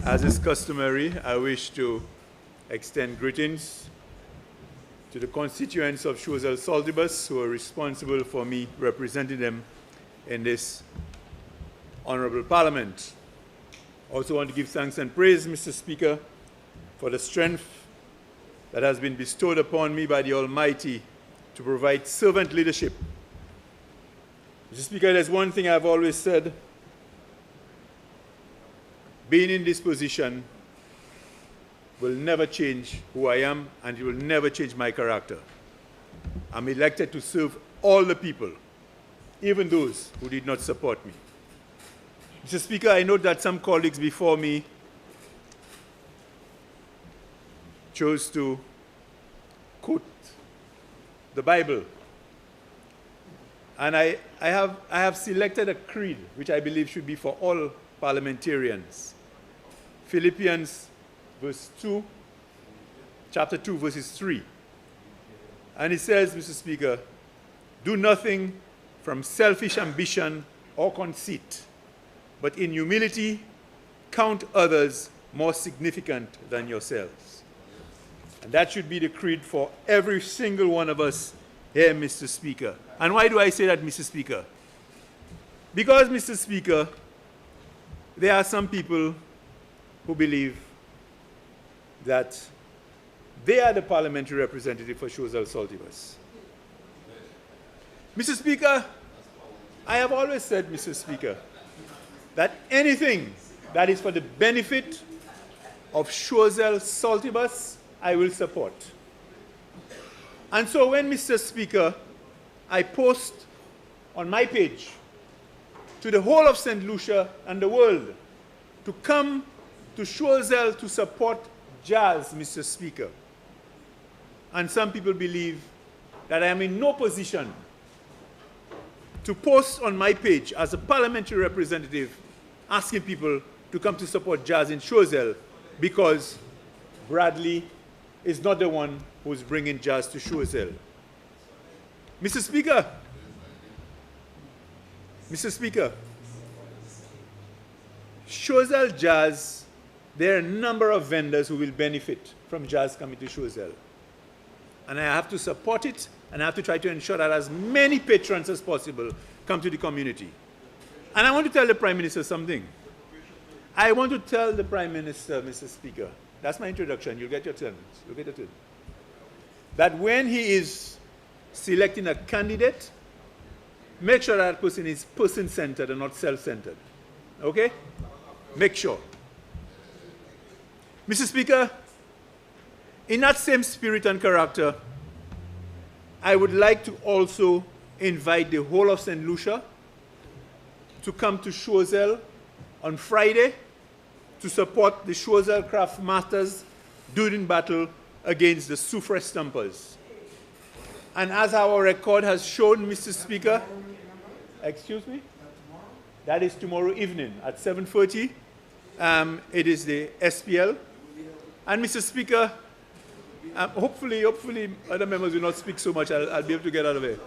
As is customary, I wish to extend greetings to the constituents of Choiseul Saltibus who are responsible for me representing them in this honorable parliament. I also want to give thanks and praise, Mr. Speaker, for the strength that has been bestowed upon me by the Almighty to provide servant leadership. Mr. Speaker, there's one thing I've always said. Being in this position will never change who I am, and it will never change my character. I'm elected to serve all the people, even those who did not support me. Mr. Speaker, I note that some colleagues before me chose to quote the Bible. And I have selected a creed which I believe should be for all parliamentarians. Philippians chapter 2, verses 3. And it says, Mr. Speaker, do nothing from selfish ambition or conceit, but in humility count others more significant than yourselves. And that should be the creed for every single one of us here, Mr. Speaker. And why do I say that, Mr. Speaker? Because, Mr. Speaker, there are some people who believe that they are the parliamentary representative for Choiseul Saltibus. Mr. Speaker, I have always said, Mr. Speaker, that anything that is for the benefit of Choiseul Saltibus, I will support. And so when, Mr. Speaker, I post on my page to the whole of St. Lucia and the world to come to Choiseul to support jazz, Mr. Speaker. And some people believe that I am in no position to post on my page as a parliamentary representative asking people to come to support jazz in Choiseul because Bradley is not the one who's bringing jazz to Choiseul. Mr. Speaker, Choiseul Jazz, there are a number of vendors who will benefit from jazz coming to Choiseul. And I have to support it, and I have to try to ensure that as many patrons as possible come to the community. And I want to tell the Prime Minister something. I want to tell the Prime Minister, Mr. Speaker, that's my introduction, you'll get your turn. You'll get your turn. That when he is selecting a candidate, make sure that person is person-centered and not self-centered. Okay? Make sure. Mr. Speaker, in that same spirit and character, I would like to also invite the whole of St. Lucia to come to Choiseul on Friday to support the Choiseul Craft Masters during battle against the Soufre Stumpers. And as our record has shown, Mr. Speaker, excuse me? That is tomorrow evening at 7:30. It is the SPL. And Mr. Speaker, hopefully other members will not speak so much. I'll be able to get out of it.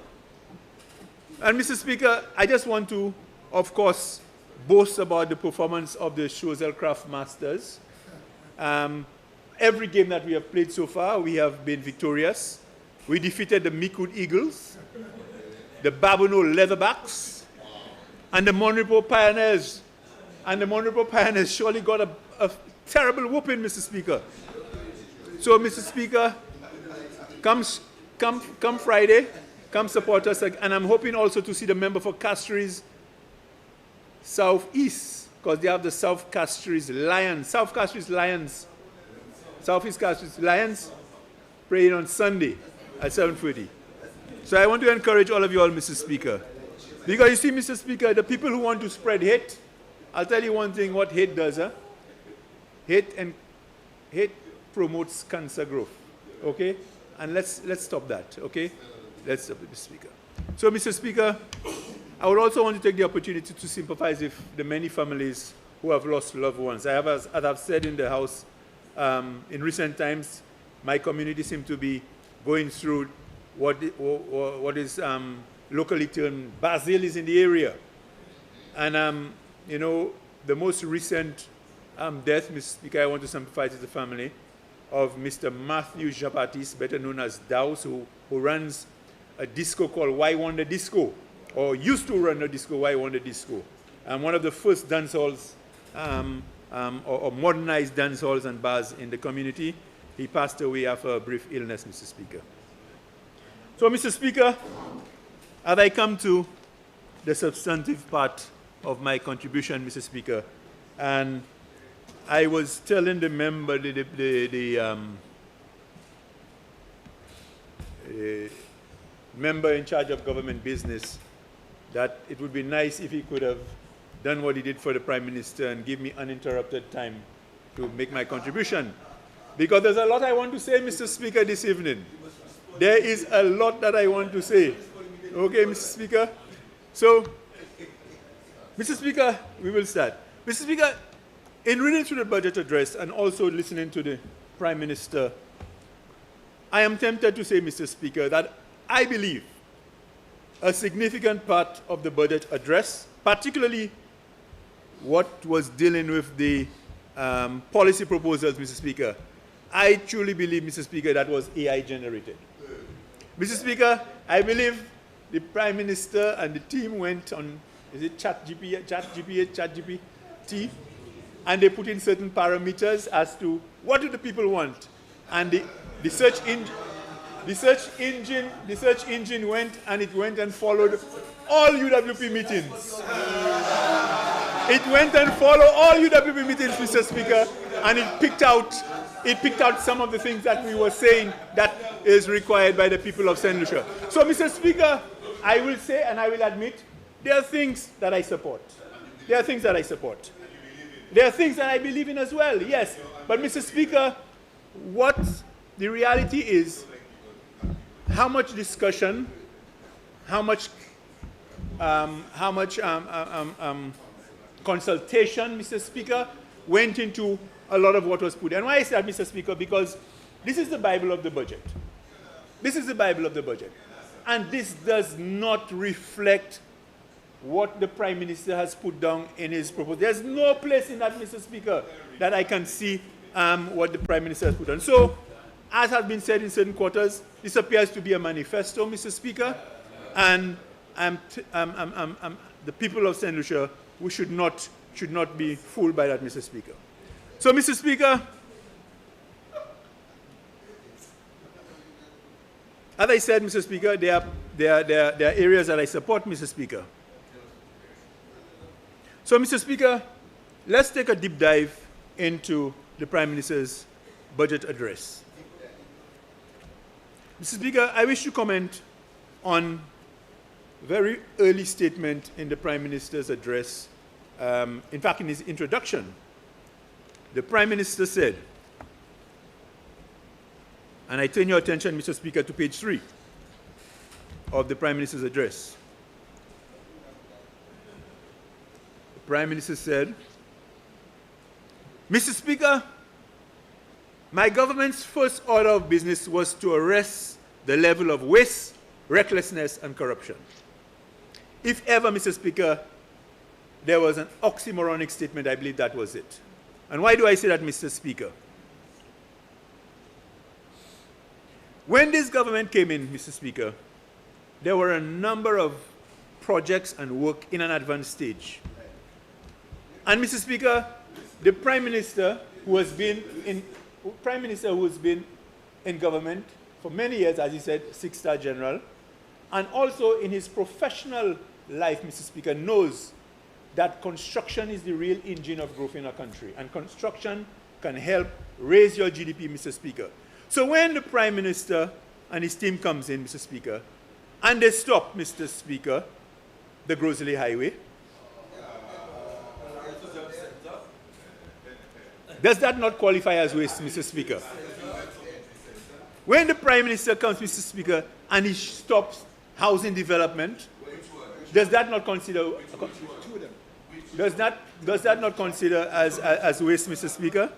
And Mr. Speaker, I just want to, of course, boast about the performance of the Choiseul Craft Masters. Every game that we have played so far, we have been victorious. We defeated the Mikud Eagles, the Babono Leatherbacks, and the Monrepo Pioneers. And the Monrepo Pioneers surely got a terrible whooping, Mr. Speaker. So, Mr. Speaker, come Friday, come support us. And I'm hoping also to see the member for Castries Southeast, because they have the South Castries Lions, Southeast Castries Lions, praying on Sunday at 7:30. So I want to encourage all of you all, Mr. Speaker. Because you see, Mr. Speaker, the people who want to spread hate, I'll tell you one thing what hate does, huh? Hate promotes cancer growth, okay? And let's stop that, okay? Let's stop it, Mr. Speaker. So, Mr. Speaker, I would also want to take the opportunity to sympathize with the many families who have lost loved ones. As I've said in the House, in recent times, my community seems to be going through what is locally termed Basil is in the area. And, you know, the most recent death, Mr. Speaker, I want to sympathize with the family of Mr. Matthew Jean-Baptiste, better known as Daus, who runs a disco called Why Wonder Disco, or used to run a disco, Why Wonder Disco. One of the first dance halls, or modernized dance halls and bars in the community. He passed away after a brief illness, Mr. Speaker. So, Mr. Speaker, as I come to the substantive part of my contribution, Mr. Speaker, and I was telling the member, the member in charge of government business, that it would be nice if he could have done what he did for the Prime Minister and give me uninterrupted time to make my contribution. Because there's a lot I want to say, Mr. Speaker, this evening. There is a lot that I want to say. Okay, Mr. Speaker? So, Mr. Speaker, we will start. Mr. Speaker, in reading through the budget address and also listening to the Prime Minister, I am tempted to say, Mr. Speaker, that I believe a significant part of the budget address, particularly what was dealing with the policy proposals, Mr. Speaker, I truly believe, Mr. Speaker, that was AI generated. Mr. Speaker, I believe the Prime Minister and the team went on, is it ChatGPT, and they put in certain parameters as to what do the people want. And the search engine went and followed all UWP meetings. It went and followed all UWP meetings, Mr. Speaker, and it picked out some of the things that we were saying that is required by the people of St. Lucia. So, Mr. Speaker, I will say and I will admit, there are things that I support. There are things that I support. There are things that I believe in as well, yes. But, Mr. Speaker, what the reality is, how much discussion, how much consultation, Mr. Speaker, went into a lot of what was put. And why I say that, Mr. Speaker, because this is the Bible of the budget. This is the Bible of the budget. And this does not reflect what the Prime Minister has put down in his proposal. There's no place in that, Mr. Speaker, that I can see what the Prime Minister has put down. So, as has been said in certain quarters, this appears to be a manifesto, Mr. Speaker, and the people of St. Lucia, we should not be fooled by that, Mr. Speaker. So, Mr. Speaker, as I said, Mr. Speaker, there are areas that I support, Mr. Speaker. So, Mr. Speaker, let's take a deep dive into the Prime Minister's budget address. Mr. Speaker, I wish to comment on a very early statement in the Prime Minister's address. In fact, in his introduction, the Prime Minister said, and I turn your attention, Mr. Speaker, to page 3 of the Prime Minister's address. The Prime Minister said, Mr. Speaker, my government's first order of business was to arrest the level of waste, recklessness, and corruption. If ever, Mr. Speaker, there was an oxymoronic statement, I believe that was it. And why do I say that, Mr. Speaker? When this government came in, Mr. Speaker, there were a number of projects and work in an advanced stage. And, Mr. Speaker, the Prime Minister who has been in government for many years, as he said, 6-star general, and also in his professional life, Mr. Speaker, knows that construction is the real engine of growth in our country, and construction can help raise your GDP, Mr. Speaker. So when the Prime Minister and his team comes in, Mr. Speaker, and they stop, Mr. Speaker, the Grosley Highway, does that not qualify as waste, Mr. Speaker? When the Prime Minister comes, Mr. Speaker, and he stops housing development, does that not consider does that not consider as waste, Mr. Speaker?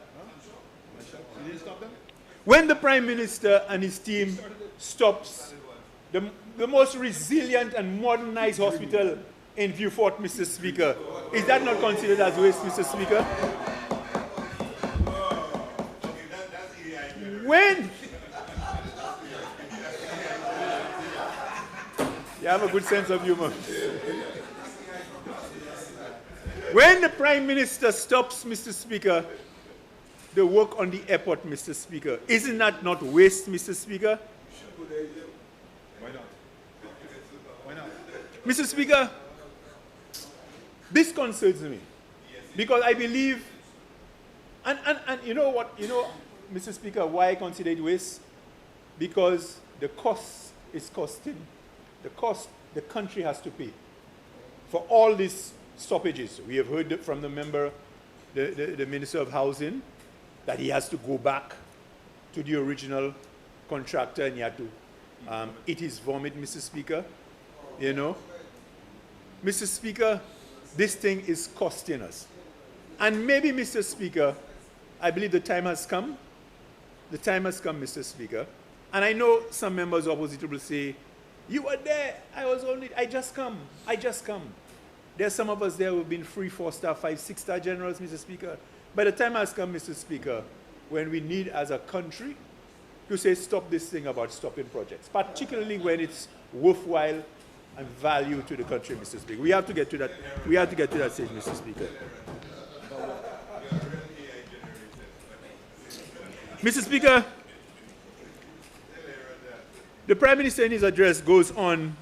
When the Prime Minister and his team stops the most resilient and modernized hospital in Vieux Fort, Mr. Speaker, is that not considered as waste, Mr. Speaker? When? You have a good sense of humor. When the Prime Minister stops, Mr. Speaker, the work on the airport, Mr. Speaker, isn't that not waste, Mr. Speaker? Why not? Why not? Mr. Speaker, this concerns me because I believe, and you know what, Mr. Speaker, why I consider it waste? Because the cost is costing, the cost the country has to pay for all these stoppages. We have heard from the member, the Minister of Housing, that he has to go back to the original contractor and he had to eat his vomit, Mr. Speaker. Mr. Speaker, this thing is costing us. And maybe, Mr. Speaker, I believe the time has come. The time has come, Mr. Speaker. And I know some members of opposition will say, you were there, I just come. There's some of us there who have been 3, 4-star, 5, 6-star generals, Mr. Speaker. But the time has come, Mr. Speaker, when we need as a country to say stop this thing about stopping projects, particularly when it's worthwhile and value to the country, Mr. Speaker. We have to get to that. We have to get to that stage, Mr. Speaker. Mr. Speaker, the Prime Minister in his address goes on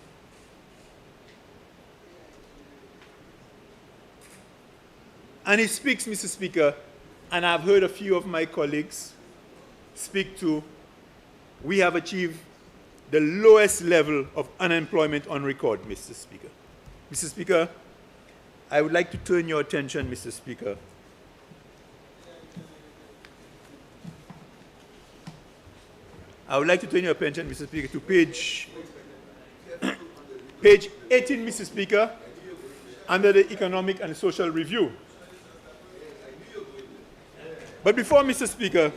and he speaks, Mr. Speaker, and I've heard a few of my colleagues speak to, we have achieved the lowest level of unemployment on record, Mr. Speaker. Mr. Speaker, I would like to turn your attention, Mr. Speaker, Mr. Speaker, to page 18, Mr. Speaker, under the Economic and Social Review. But before, Mr. Speaker,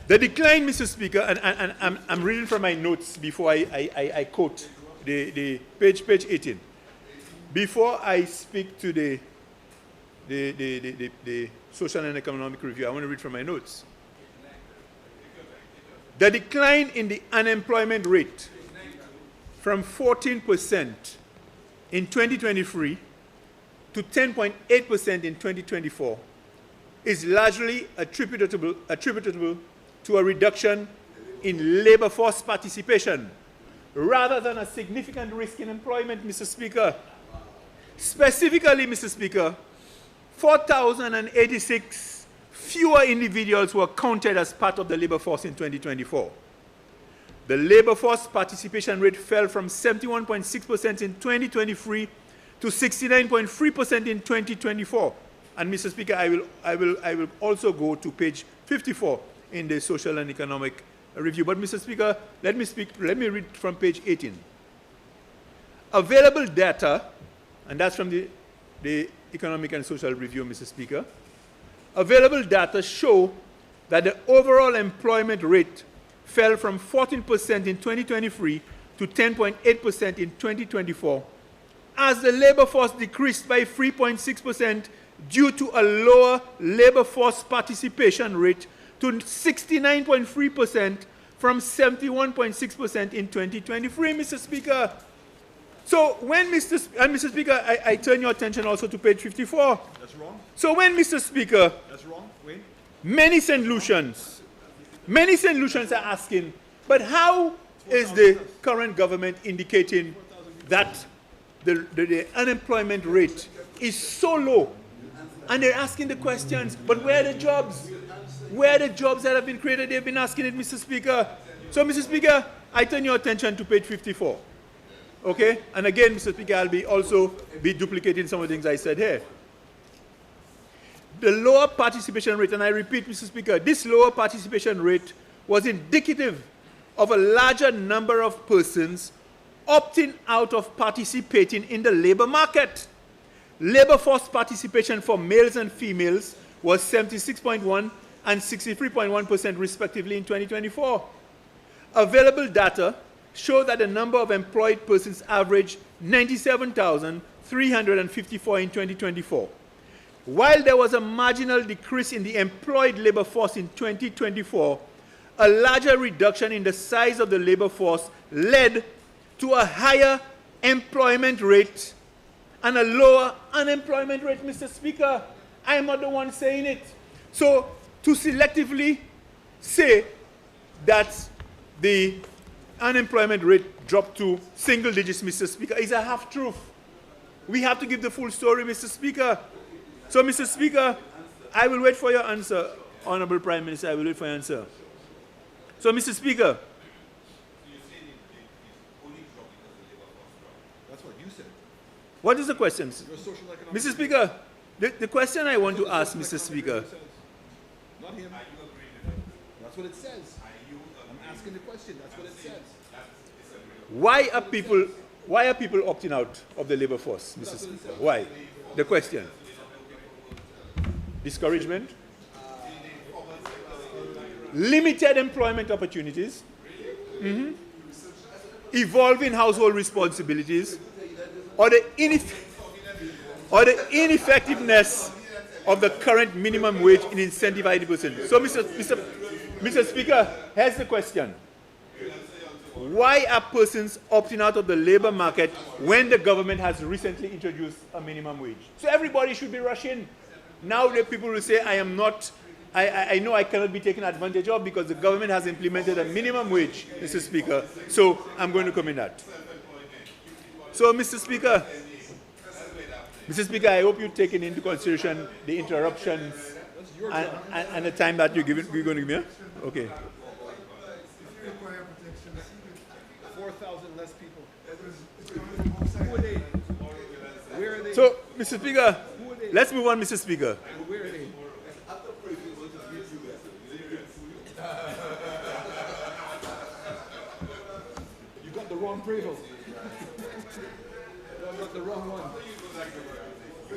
the decline, Mr. Speaker, and I'm reading from my notes before I quote the page 18. Before I speak to the Social and Economic Review, I want to read from my notes. The decline in the unemployment rate from 14% in 2023 to 10.8% in 2024 is largely attributable to a reduction in labor force participation rather than a significant risk in employment, Mr. Speaker. Specifically, Mr. Speaker, 4,086 fewer individuals were counted as part of the labor force in 2024. The labor force participation rate fell from 71.6% in 2023 to 69.3% in 2024. And Mr. Speaker, I will also go to page 54 in the Social and Economic Review. But Mr. Speaker, let me read from page 18. Available data, and that's from the Economic and Social Review, Mr. Speaker. Available data show that the overall employment rate fell from 14% in 2023 to 10.8% in 2024, as the labor force decreased by 3.6% due to a lower labor force participation rate to 69.3% from 71.6% in 2023, Mr. Speaker. So when Mr. Speaker, I turn your attention also to page 54. That's wrong. So when, Mr. Speaker, that's wrong. Wait. Many St. Lucians are asking, but how is the current government indicating that the unemployment rate is so low? And they're asking the questions, but where are the jobs? Where are the jobs that have been created? They've been asking it, Mr. Speaker. So, Mr. Speaker, I turn your attention to page 54. Okay? And again, Mr. Speaker, I'll also be duplicating some of the things I said here. The lower participation rate, and I repeat, Mr. Speaker, this lower participation rate was indicative of a larger number of persons opting out of participating in the labor market. Labor force participation for males and females was 76.1% and 63.1% respectively in 2024. Available data show that the number of employed persons averaged 97,354 in 2024. while there was a marginal decrease in the employed labor force in 2024, a larger reduction in the size of the labor force led to a higher employment rate and a lower unemployment rate, Mr. Speaker. I am not the one saying it. So to selectively say that the unemployment rate dropped to single digits, Mr. Speaker, is a half-truth. We have to give the full story, Mr. Speaker. So, Mr. Speaker, I will wait for your answer. Honorable Prime Minister, I will wait for your answer. So, Mr. Speaker. That's what you said. What is the question? Mr. Speaker, the question I want to ask, Mr. Speaker. Not him. That's what it says. I'm asking the question. That's what it says. Why are people opting out of the labor force, Mr. Speaker? Why? The question. Discouragement. Limited employment opportunities. Evolving household responsibilities. Or the ineffectiveness of the current minimum wage in incentivizing person. So, Mr. Speaker, here's the question. Why are persons opting out of the labor market when the government has recently introduced a minimum wage? So everybody should be rushing. Now the people will say, I know I cannot be taken advantage of because the government has implemented a minimum wage, Mr. Speaker. So I'm going to come in that. So, Mr. Speaker, I hope you've taken into consideration the interruptions and the time that you're going to give me. Huh? Okay. 4,000 less people. Who are they? Where are they? So, Mr. Speaker, let's move on, Mr. Speaker. Where are they? You got the wrong appraisal. You got the wrong one.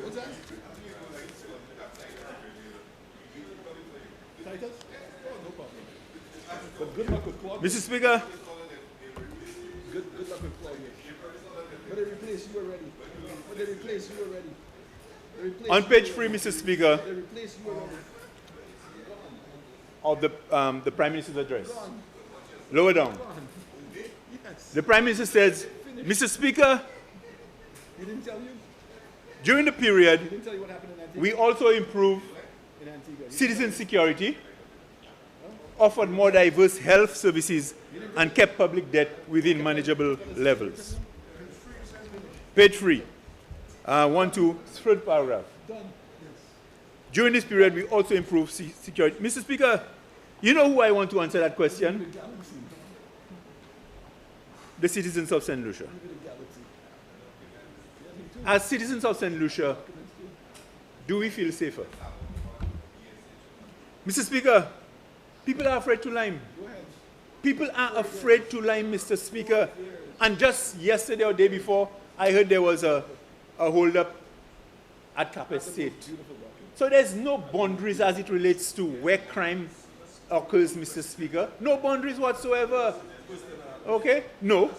What's that? Titus? Oh, no problem. But good luck with Claudia. Mr. Speaker. Good luck with Claudia. But they replace you already. But they replace you already. On page 3, Mr. Speaker, They replace you already. of the Prime Minister's address. Gone. Lower down. Gone. Yes. The Prime Minister says, Mr. Speaker, He didn't tell you? during the He period, didn't tell you what happened in Antigua? we also improved In Antigua. citizen security, offered more diverse health services, and kept public debt within manageable levels. Page 3. 1, 2, third paragraph. Done. During this period, we also improved security. Mr. Speaker, you know who I want to answer that question? The citizens of St. Lucia. As citizens of St. Lucia, do we feel safer? Mr. Speaker, people are afraid to Lime. People are afraid to Lime, Mr. Speaker. And just yesterday or day before, I heard there was a hold-up at Capet State. So there's no boundaries as it relates to where crime occurs, Mr. Speaker. No boundaries whatsoever. Okay? No.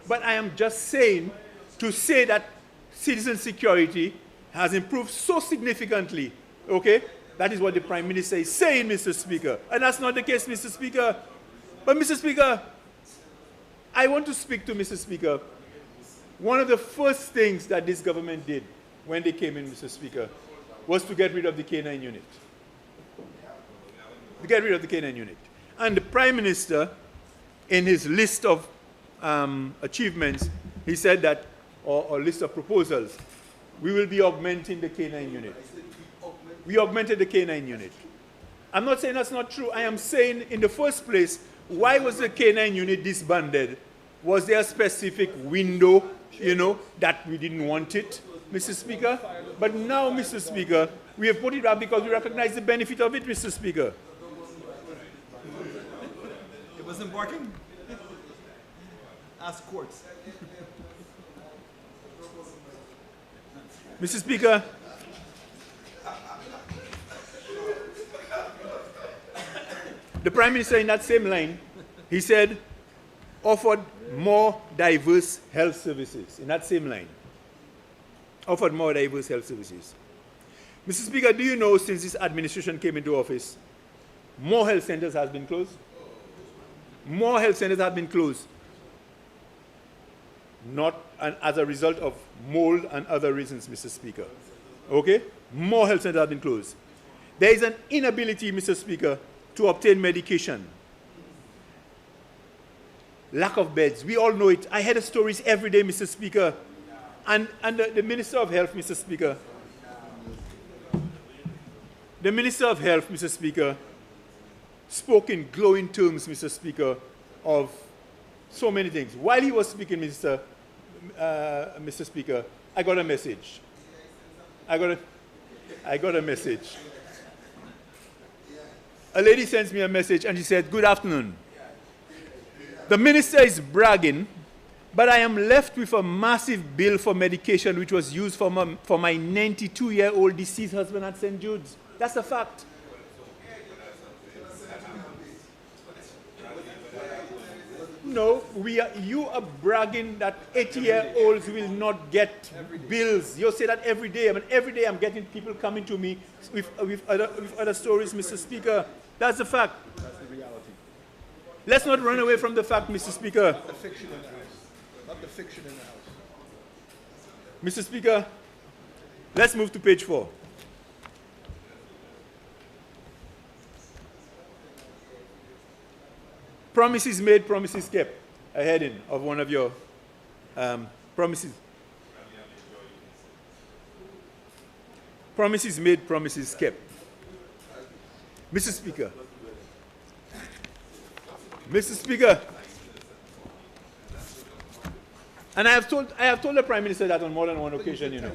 But I am just saying, to say that citizen security has improved so significantly, okay? That is what the Prime Minister is saying, Mr. Speaker. And that's not the case, Mr. Speaker. But, Mr. Speaker, I want to speak to Mr. Speaker. One of the first things that this government did when they came in, Mr. Speaker, was to get rid of the K9 unit. To get rid of the K9 unit. And the Prime Minister, in his list of achievements, he said that, or list of proposals, we will be augmenting the K9 unit. We augmented the K9 unit. I'm not saying that's not true. I am saying, in the first place, why was the K9 unit disbanded? Was there a specific window, that we didn't want it, Mr. Speaker? But now, Mr. Speaker, we have put it back because we recognize the benefit of it, Mr. Speaker. It wasn't barking? Ask courts. Mr. Speaker, the Prime Minister in that same line, he said, offered more diverse health services. In that same line. Offered more diverse health services. Mr. Speaker, do you know since this administration came into office, more health centers have been closed? More health centers have been closed. Not as a result of mold and other reasons, Mr. Speaker. Okay? More health centers have been closed. There is an inability, Mr. Speaker, to obtain medication. Lack of beds. We all know it. I hear the stories every day, Mr. Speaker. And the Minister of Health, Mr. Speaker, the Minister of Health, Mr. Speaker, spoke in glowing terms, Mr. Speaker, of so many things. While he was speaking, Mr. Speaker, I got a message. I got a message. A lady sends me a message and she said, "Good afternoon. The minister is bragging, but I am left with a massive bill for medication which was used for my 92-year-old deceased husband at St. Jude's." That's a fact. No, you are bragging that 80-year-olds will not get bills. You say that every day. I mean, every day I'm getting people coming to me with other stories, Mr. Speaker. That's the fact. That's the reality. Let's not run away from the fact, Mr. Speaker. Not the fiction in the house. Not the fiction in the house. Mr. Speaker, let's move to page 4. Promises made, promises kept. A heading of one of your promises. Promises made, promises kept. Mr. Speaker. Mr. Speaker. And I have told the Prime Minister that on more than one occasion, you know.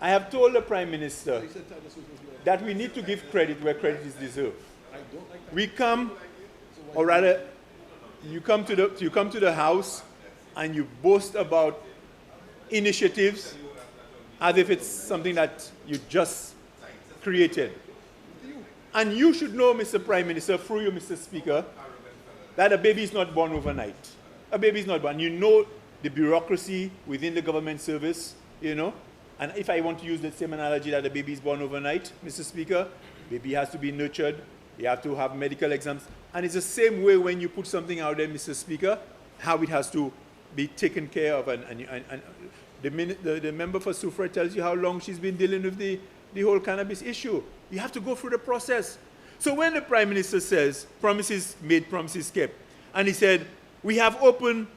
I have told the Prime Minister that we need to give credit where credit is deserved. We come, or rather, you come to the House and you boast about initiatives as if it's something that you just created. And you should know, Mr. Prime Minister, through you, Mr. Speaker, that a baby is not born overnight. A baby is not born. You know the bureaucracy within the government service, you know. And if I want to use the same analogy that a baby is born overnight, Mr. Speaker, baby has to be nurtured. You have to have medical exams. And it's the same way when you put something out there, Mr. Speaker, how it has to be taken care of. And the member for Sufra tells you how long she's been dealing with the whole cannabis issue. You have to go through the process. So when the Prime Minister says, promises made, promises kept, and he said, we have opened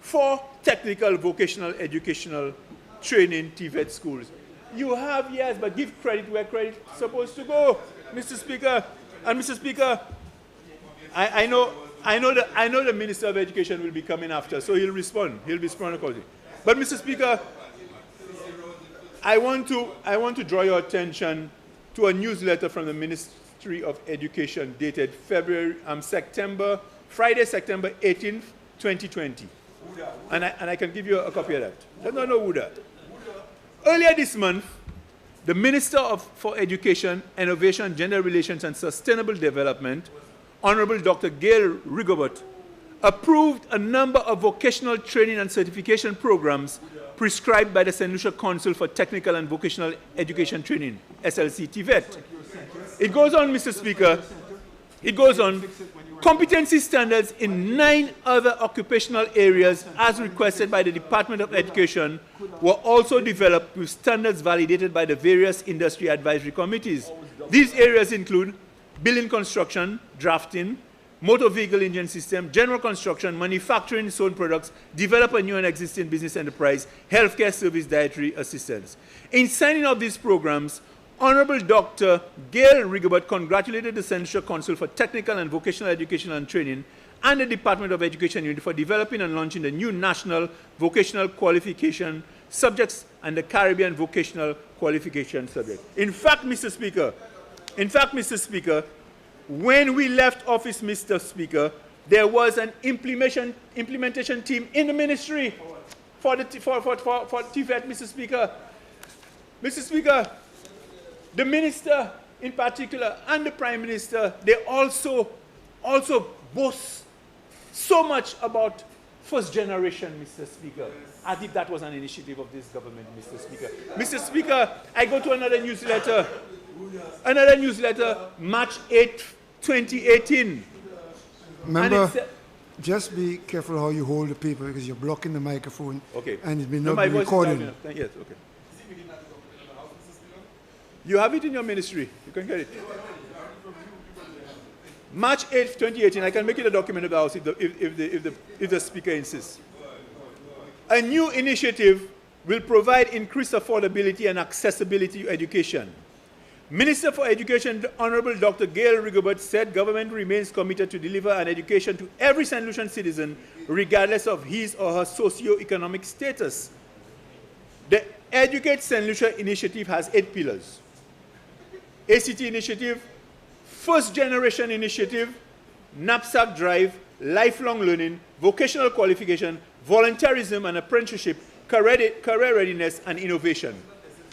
4 technical vocational educational training TVET schools. You have, yes, but give credit where credit is supposed to go, Mr. Speaker. And Mr. Speaker, I know the Minister of Education will be coming after, so he'll respond. He'll respond accordingly. But Mr. Speaker, I want to draw your attention to a newsletter from the Ministry of Education dated Friday, September 18th, 2020. And I can give you a copy of that. No, who that? Earlier this month, the Minister for Education, Innovation, Gender Relations and Sustainable Development, Honorable Dr. Gail Rigobert, approved a number of vocational training and certification programs prescribed by the St. Lucia Council for Technical and Vocational Education Training, SLC TVET. It goes on, Mr. Speaker. It goes on. Competency standards in 9 other occupational areas, as requested by the Department of Education, were also developed with standards validated by the various industry advisory committees. These areas include building construction, drafting, motor vehicle engine system, general construction, manufacturing its own products, develop a new and existing business enterprise, healthcare service, dietary assistance. In signing off these programs, Honorable Dr. Gail Rigobert congratulated the St. Lucia Council for Technical and Vocational Education and Training and the Department of Education Unit for developing and launching the new National Vocational Qualification Subjects and the Caribbean Vocational Qualification Subject. In fact, Mr. Speaker, when we left office, Mr. Speaker, there was an implementation team in the ministry for TVET, Mr. Speaker. Mr. Speaker, the minister in particular and the Prime Minister, they also boast so much about first generation, Mr. Speaker, as if that was an initiative of this government, Mr. Speaker. Mr. Speaker, I go to another newsletter, March 8, 2018. Member, just be careful how you hold the paper because you're blocking the microphone. Okay. And it's been No, not my been voice is recorded. loud enough. Yes, okay. You have it in your ministry. You can get it. March 8th, 2018. I can make it a document of the House if the Speaker insists. A new initiative will provide increased affordability and accessibility to education. Minister for Education, the Honorable Dr. Gail Rigobert, said government remains committed to deliver an education to every St. Lucian citizen, regardless of his or her socio-economic status. The Educate St. Lucia initiative has 8 pillars. ACT initiative, first generation initiative, knapsack drive, lifelong learning, vocational qualification, volunteerism and apprenticeship, career readiness, and innovation.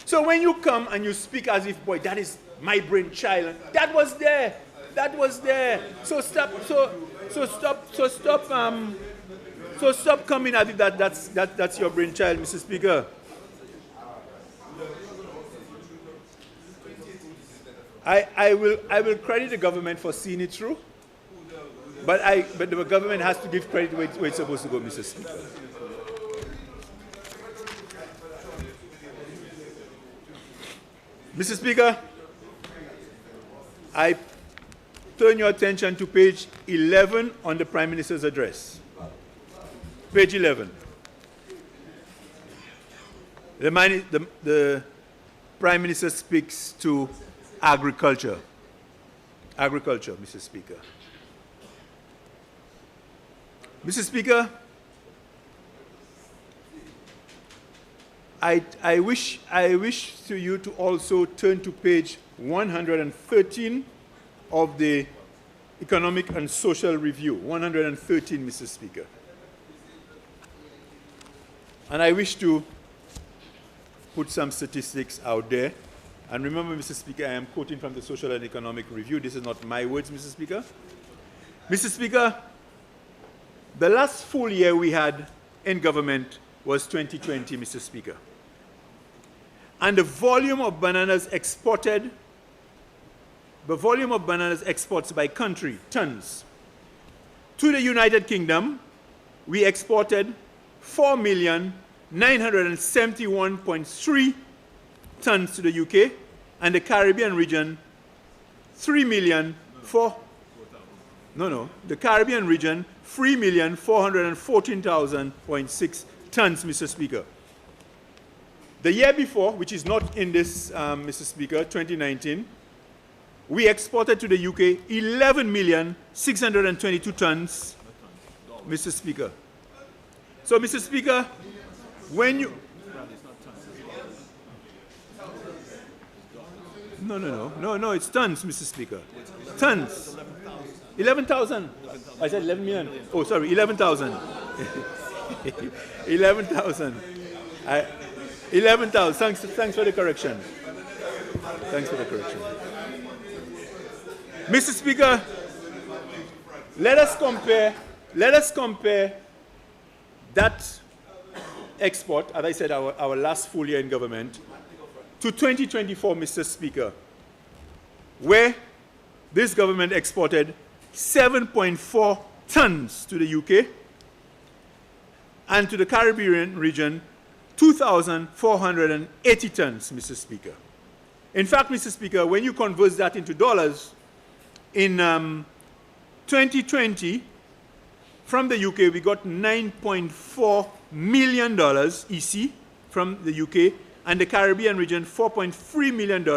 So when you come and you speak as if, boy, that is my brainchild, that was there. So stop coming as if that's your brainchild, Mr. Speaker. I will credit the government for seeing it through, but the government has to give credit where it's supposed to go, Mr. Speaker. Mr. Speaker, I turn your attention to page 11 on the Prime Minister's address. Page 11. The Prime Minister speaks to agriculture. Agriculture, Mr. Speaker. Mr. Speaker, I wish to you to also turn to page 113 of the Economic and Social Review. 113, Mr. Speaker. And I wish to put some statistics out there. And remember, Mr. Speaker, I am quoting from the Social and Economic Review. This is not my words, Mr. Speaker. Mr. Speaker, the last full year we had in government was 2020, Mr. Speaker. And the volume of bananas exported, the volume of bananas exports by country, tons. To the United Kingdom, we exported 4,971,300 tons to the UK, and the Caribbean region, the Caribbean region, 3,414,000.6 tons, Mr. Speaker. The year before, which is not in this, Mr. Speaker, 2019, we exported to the UK 11,622 tons, Mr. Speaker. So, Mr. Speaker, when you... No, it's tons, Mr. Speaker. Tons. 11,000. I said 11 million. Oh, sorry, 11,000. 11,000. 11,000. Thanks for the correction. Thanks for the correction. Mr. Speaker, let us compare that export, as I said, our last full year in government, to 2024, Mr. Speaker, where this government exported 7.4 tons to the UK and to the Caribbean region 2,480 tons, Mr. Speaker. In fact, Mr. Speaker, when you convert that into dollars, in 2020, from the UK, we got $9.4 million EC from the UK, and the Caribbean region, $4.3 million.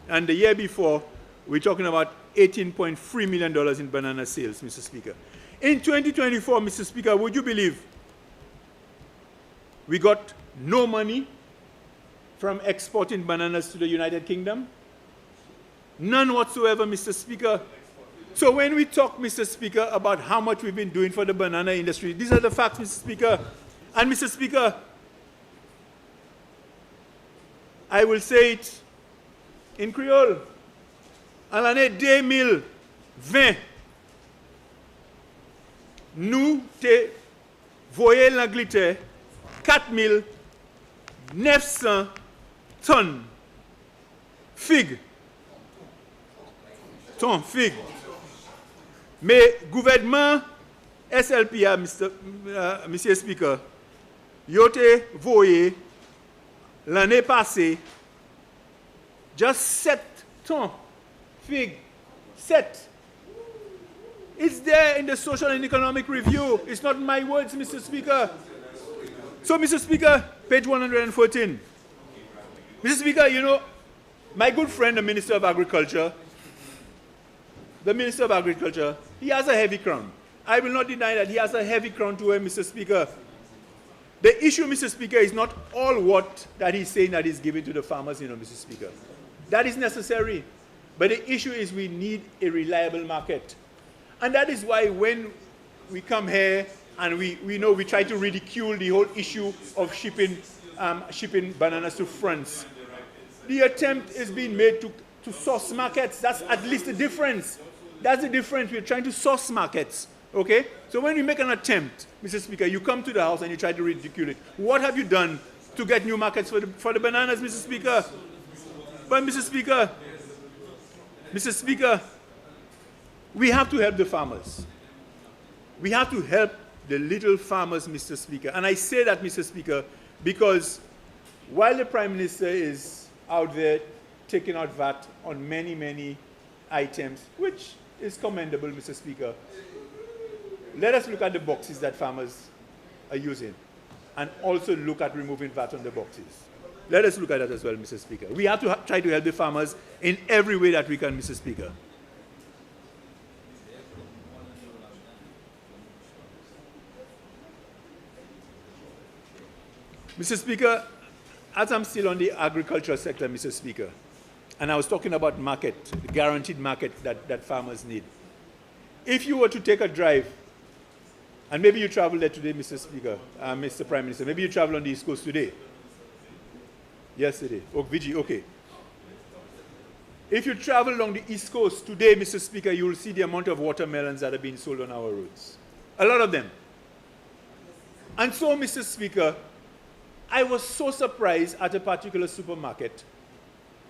And the year before, we're talking about $18.3 million in banana sales, Mr. Speaker. In 2024, Mr. Speaker, would you believe we got no money from exporting bananas to the United Kingdom? None whatsoever, Mr. Speaker. So when we talk, Mr. Speaker, about how much we've been doing for the banana industry, these are the facts, Mr. Speaker. And, Mr. Speaker, I will say it in Creole. À l'année 2020, nous te voyez l'Angleterre, 4900 tonnes figues. Tonnes figues. Mais gouvernement SLPA, Mr. Speaker, yote voyé l'année passée just 7 tonnes figues. 7. It's there in the social and economic review. It's not my words, Mr. Speaker. So, Mr. Speaker, page 114. Mr. Speaker, you know, my good friend, the Minister of Agriculture, he has a heavy crown. I will not deny that he has a heavy crown to wear, Mr. Speaker. The issue, Mr. Speaker, is not all what that he's saying that he's giving to the farmers, you know, Mr. Speaker. That is necessary. But the issue is we need a reliable market. And that is why when we come here and we try to ridicule the whole issue of shipping bananas to France, the attempt is being made to source markets. That's at least the difference. That's the difference. We're trying to source markets. Okay? So when we make an attempt, Mr. Speaker, you come to the House and you try to ridicule it. What have you done to get new markets for the bananas, Mr. Speaker? But Mr. Speaker, we have to help the farmers. We have to help the little farmers, Mr. Speaker. And I say that, Mr. Speaker, because while the Prime Minister is out there taking out VAT on many, many items, which is commendable, Mr. Speaker, let us look at the boxes that farmers are using and also look at removing VAT on the boxes. Let us look at that as well, Mr. Speaker. We have to try to help the farmers in every way that we can, Mr. Speaker. Mr. Speaker, as I'm still on the agricultural sector, Mr. Speaker, and I was talking about market, the guaranteed market that farmers need. If you were to take a drive, and maybe you travel there today, Mr. Speaker, Mr. Prime Minister, maybe you travel on the East Coast today. Yesterday. Oh, Vigi, okay. If you travel along the East Coast today, Mr. Speaker, you will see the amount of watermelons that are being sold on our roads. A lot of them. And so, Mr. Speaker, I was so surprised at a particular supermarket.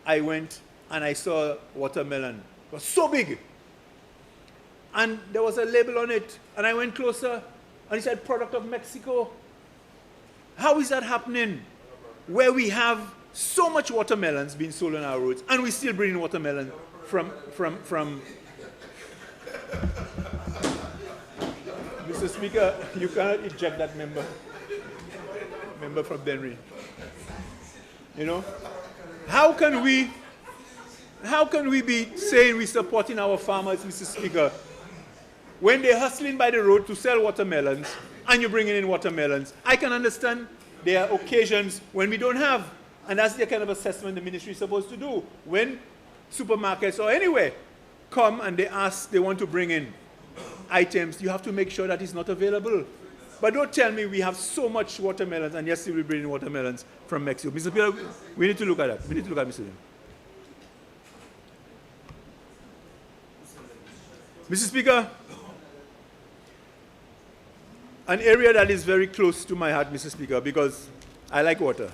I went and I saw watermelon. It was so big. And there was a label on it. And I went closer and it said, product of Mexico. How is that happening? Where we have so much watermelons being sold on our roads, and we still bring in watermelon from Mr. Speaker, you cannot eject that member from Denry. You know? How can we be saying we're supporting our farmers, Mr. Speaker, when they're hustling by the road to sell watermelons and you're bringing in watermelons? I can understand there are occasions when we don't have, and that's the kind of assessment the ministry is supposed to do. When supermarkets or anywhere come and they want to bring in items, you have to make sure that it's not available. But don't tell me we have so much watermelons and yes, we bring in watermelons from Mexico. Mr. Speaker, we need to look at that. We need to look at Mr. Mr. Speaker, an area that is very close to my heart, Mr. Speaker, because I like water.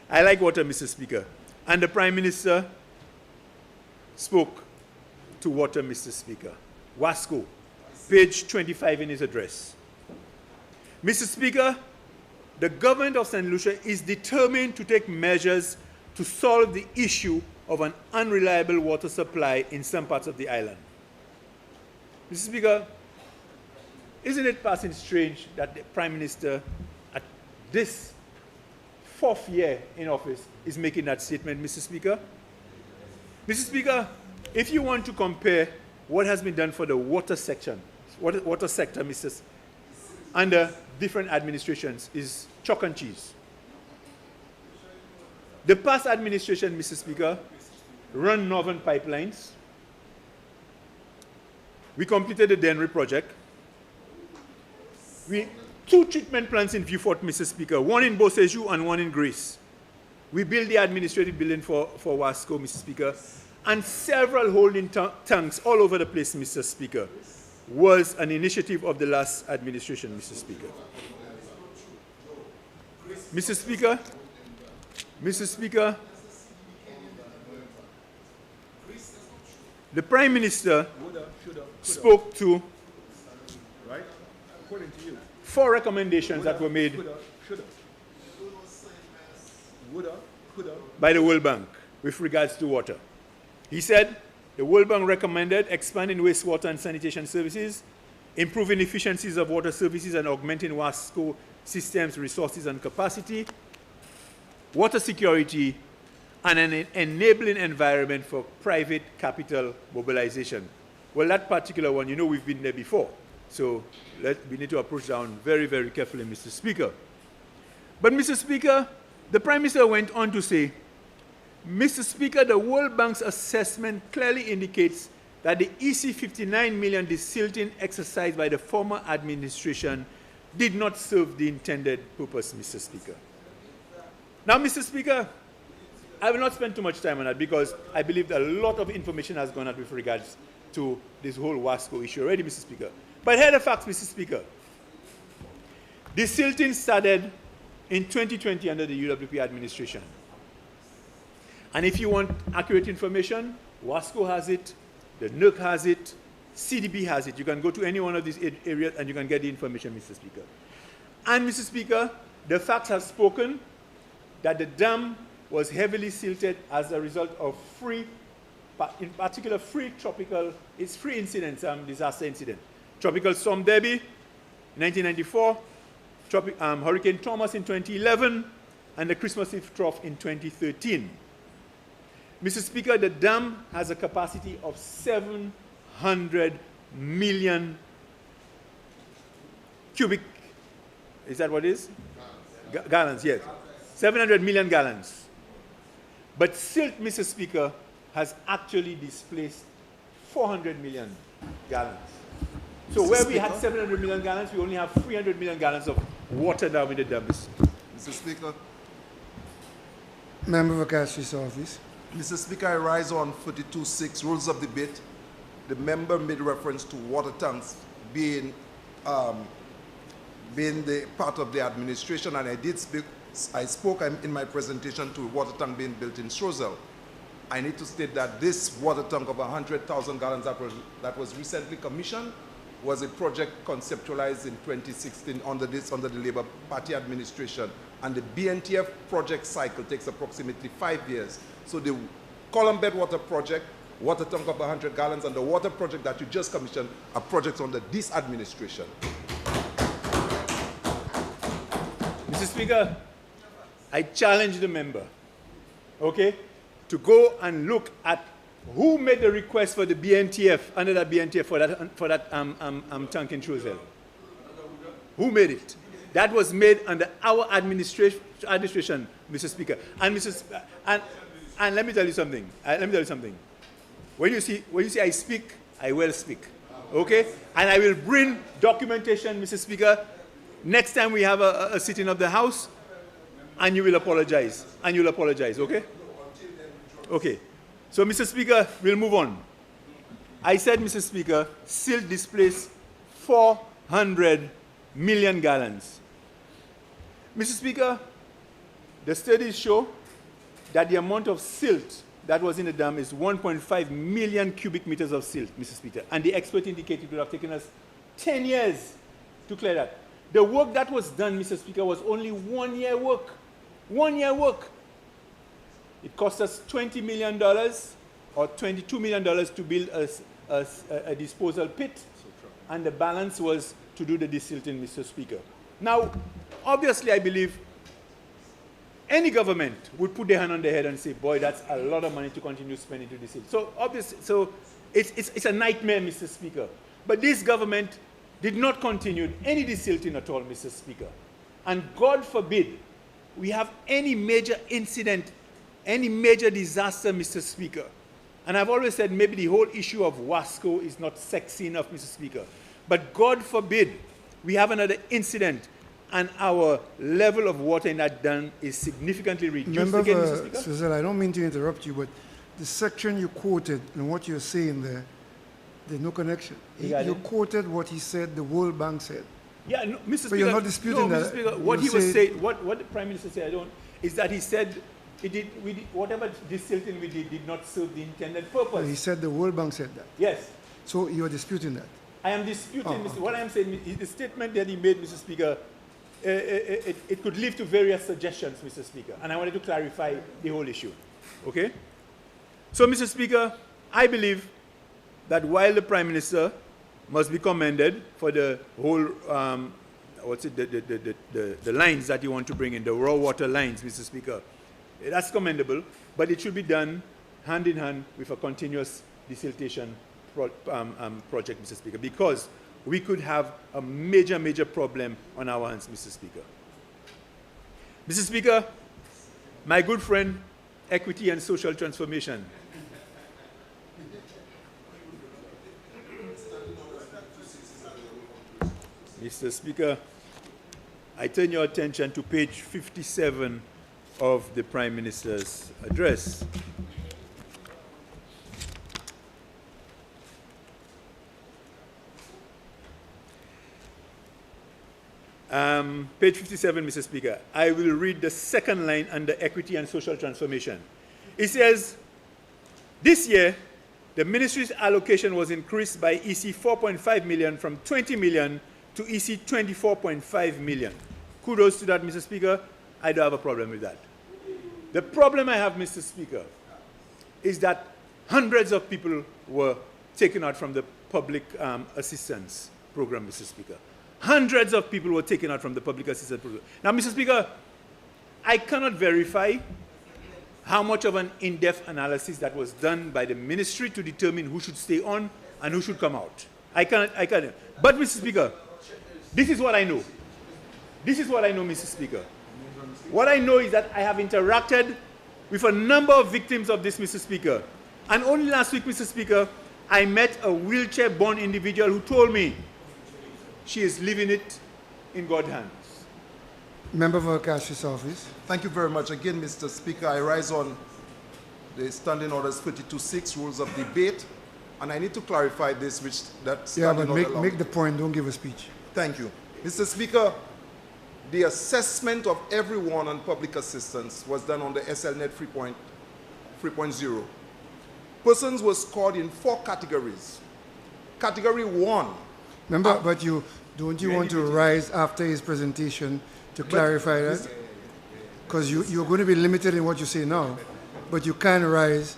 I like water, Mr. Speaker. And the Prime Minister spoke to water, Mr. Speaker. Wasco, page 25 in his address. Mr. Speaker, the government of St. Lucia is determined to take measures to solve the issue of an unreliable water supply in some parts of the island. Mr. Speaker, isn't it passing strange that the Prime Minister at this 4th year in office is making that statement, Mr. Speaker? Mr. Speaker, if you want to compare what has been done for the water sector, Mr. under different administrations is chalk and cheese. The past administration, Mr. Speaker, run northern pipelines. We completed the Denry project. 2 treatment plants in Vieux Fort, Mr. Speaker, one in Beauséjour and one in Greece. We built the administrative building for Wasco, Mr. Speaker, and several holding tanks all over the place, Mr. Speaker. was an initiative of the last administration, Mr. Speaker. Mr. Speaker, Mr. Speaker, the Prime Minister spoke to right? According to you. 4 recommendations that were made by the World Bank with regards to water. He said the World Bank recommended expanding wastewater and sanitation services, improving efficiencies of water services and augmenting WASCO systems, resources and capacity, water security, and an enabling environment for private capital mobilization. Well, that particular one, you know, we've been there before. So we need to approach that one very, very carefully, Mr. Speaker. But, Mr. Speaker, the Prime Minister went on to say, Mr. Speaker, the World Bank's assessment clearly indicates that the EC 59 million desilting exercise by the former administration did not serve the intended purpose, Mr. Speaker. Now, Mr. Speaker, I will not spend too much time on that because I believe that a lot of information has gone out with regards to this whole WASCO issue already, Mr. Speaker. But here are the facts, Mr. Speaker. Desilting started in 2020 under the UWP administration. And if you want accurate information, WASCO has it, the NERC has it, CDB has it. You can go to any one of these areas and you can get the information, Mr. Speaker. And, Mr. Speaker, the facts have spoken that the dam was heavily silted as a result of in particular, three incidents, disaster incidents. Tropical Storm Debbie in 1994, Hurricane Thomas in 2011, and the Christmas Eve trough in 2013. Mr. Speaker, the dam has a capacity of 700 million cubic, is that what it is? Gallons, yes. 700 million gallons. But silt, Mr. Speaker, has actually displaced 400 million gallons. So where we had 700 million gallons, we only have 300 million gallons of water now in the dam. Mr. Speaker. Member for Castries Office. Mr. Speaker, I rise on 42.6 rules of debate. The member made reference to water tanks being the part of the administration, and I spoke in my presentation to a water tank being built in Shrosel. I need to state that this water tank of 100,000 gallons that was recently commissioned was a project conceptualized in 2016 under the Labour Party administration. And the BNTF project cycle takes approximately 5 years. So the column bed water project, water tank of 100 gallons, and the water project that you just commissioned are projects under this administration. Mr. Speaker, I challenge the member, okay, to go and look at who made the request for the BNTF, under that BNTF for that tank in Shrosel. Who made it? That was made under our administration, Mr. Speaker. And let me tell you something. When you see I speak, I will speak. Okay? And I will bring documentation, Mr. Speaker, next time we have a sitting of the House, and you will apologize. And you'll apologize, okay? Okay. So, Mr. Speaker, we'll move on. I said, Mr. Speaker, silt displaced 400 million gallons. Mr. Speaker, the studies show that the amount of silt that was in the dam is 1.5 million cubic meters of silt, Mr. Speaker. And the expert indicated it would have taken us 10 years to clear that. The work that was done, Mr. Speaker, was only 1 year work. 1 year work. It cost us $20 million or $22 million to build a disposal pit, and the balance was to do the desilting, Mr. Speaker. Now, obviously, I believe any government would put their hand on their head and say, boy, that's a lot of money to continue spending to desilt. So, obviously, it's a nightmare, Mr. Speaker. But this government did not continue any desilting at all, Mr. Speaker. And God forbid we have any major incident, any major disaster, Mr. Speaker. And I've always said maybe the whole issue of WASCO is not sexy enough, Mr. Speaker. But God forbid we have another incident and our level of water in that dam is significantly reduced. Member again, Mr. Speaker? Suzelle, I don't mean to interrupt you, but the section you quoted and what you're saying there, There's no connection. Regarding? You quoted what he said the World Bank said. Yeah, no, Mr. Speaker. But you're not disputing that. Mr. Speaker, what You he was say- saying, what the Prime Minister said, is that he said whatever desilting we did not serve the intended purpose. He said the World Bank said that. Yes. So you're disputing that. I am disputing, Oh, Mr. What I am saying, the statement that he made, Mr. Speaker, it could lead to various suggestions, Mr. Speaker, and I wanted to clarify the whole issue. Okay? So, Mr. Speaker, I believe that while the Prime Minister must be commended for the whole, the lines that you want to bring in, the raw water lines, Mr. Speaker, that's commendable, but it should be done hand in hand with a continuous desiltation project, Mr. Speaker, because we could have a major problem on our hands, Mr. Speaker. Mr. Speaker, my good friend, Equity and Social Transformation. Mr. Speaker, I turn your attention to page 57 of the Prime Minister's address. Page 57, Mr. Speaker. I will read the second line under Equity and Social Transformation. It says, this year, the ministry's allocation was increased by EC 4.5 million from 20 million to EC 24.5 million. Kudos to that, Mr. Speaker. I don't have a problem with that. The problem I have, Mr. Speaker, is that hundreds of people were taken out from the public assistance program, Mr. Speaker. Hundreds of people were taken out from the public assistance program. Now, Mr. Speaker, I cannot verify how much of an in-depth analysis that was done by the ministry to determine who should stay on and who should come out. I cannot. But, Mr. Speaker, this is what I know. This is what I know, Mr. Speaker. What I know is that I have interacted with a number of victims of this, Mr. Speaker. And only last week, Mr. Speaker, I met a wheelchair-borne individual who told me she is leaving it in God's hands. Member for Cash's office. Thank you very much. Again, Mr. Speaker, I rise on the Standing Orders 32.6 rules of debate, and I need to clarify this, which that Yeah, standing but order make the point, don't give a speech. Thank you. Mr. Speaker, the assessment of everyone on public assistance was done on the SLNet 3.0. Persons were scored in 4 categories. Category 1. Remember, but don't you want to rise after his presentation to clarify that? Because you're going to be limited in what you say now, but you can rise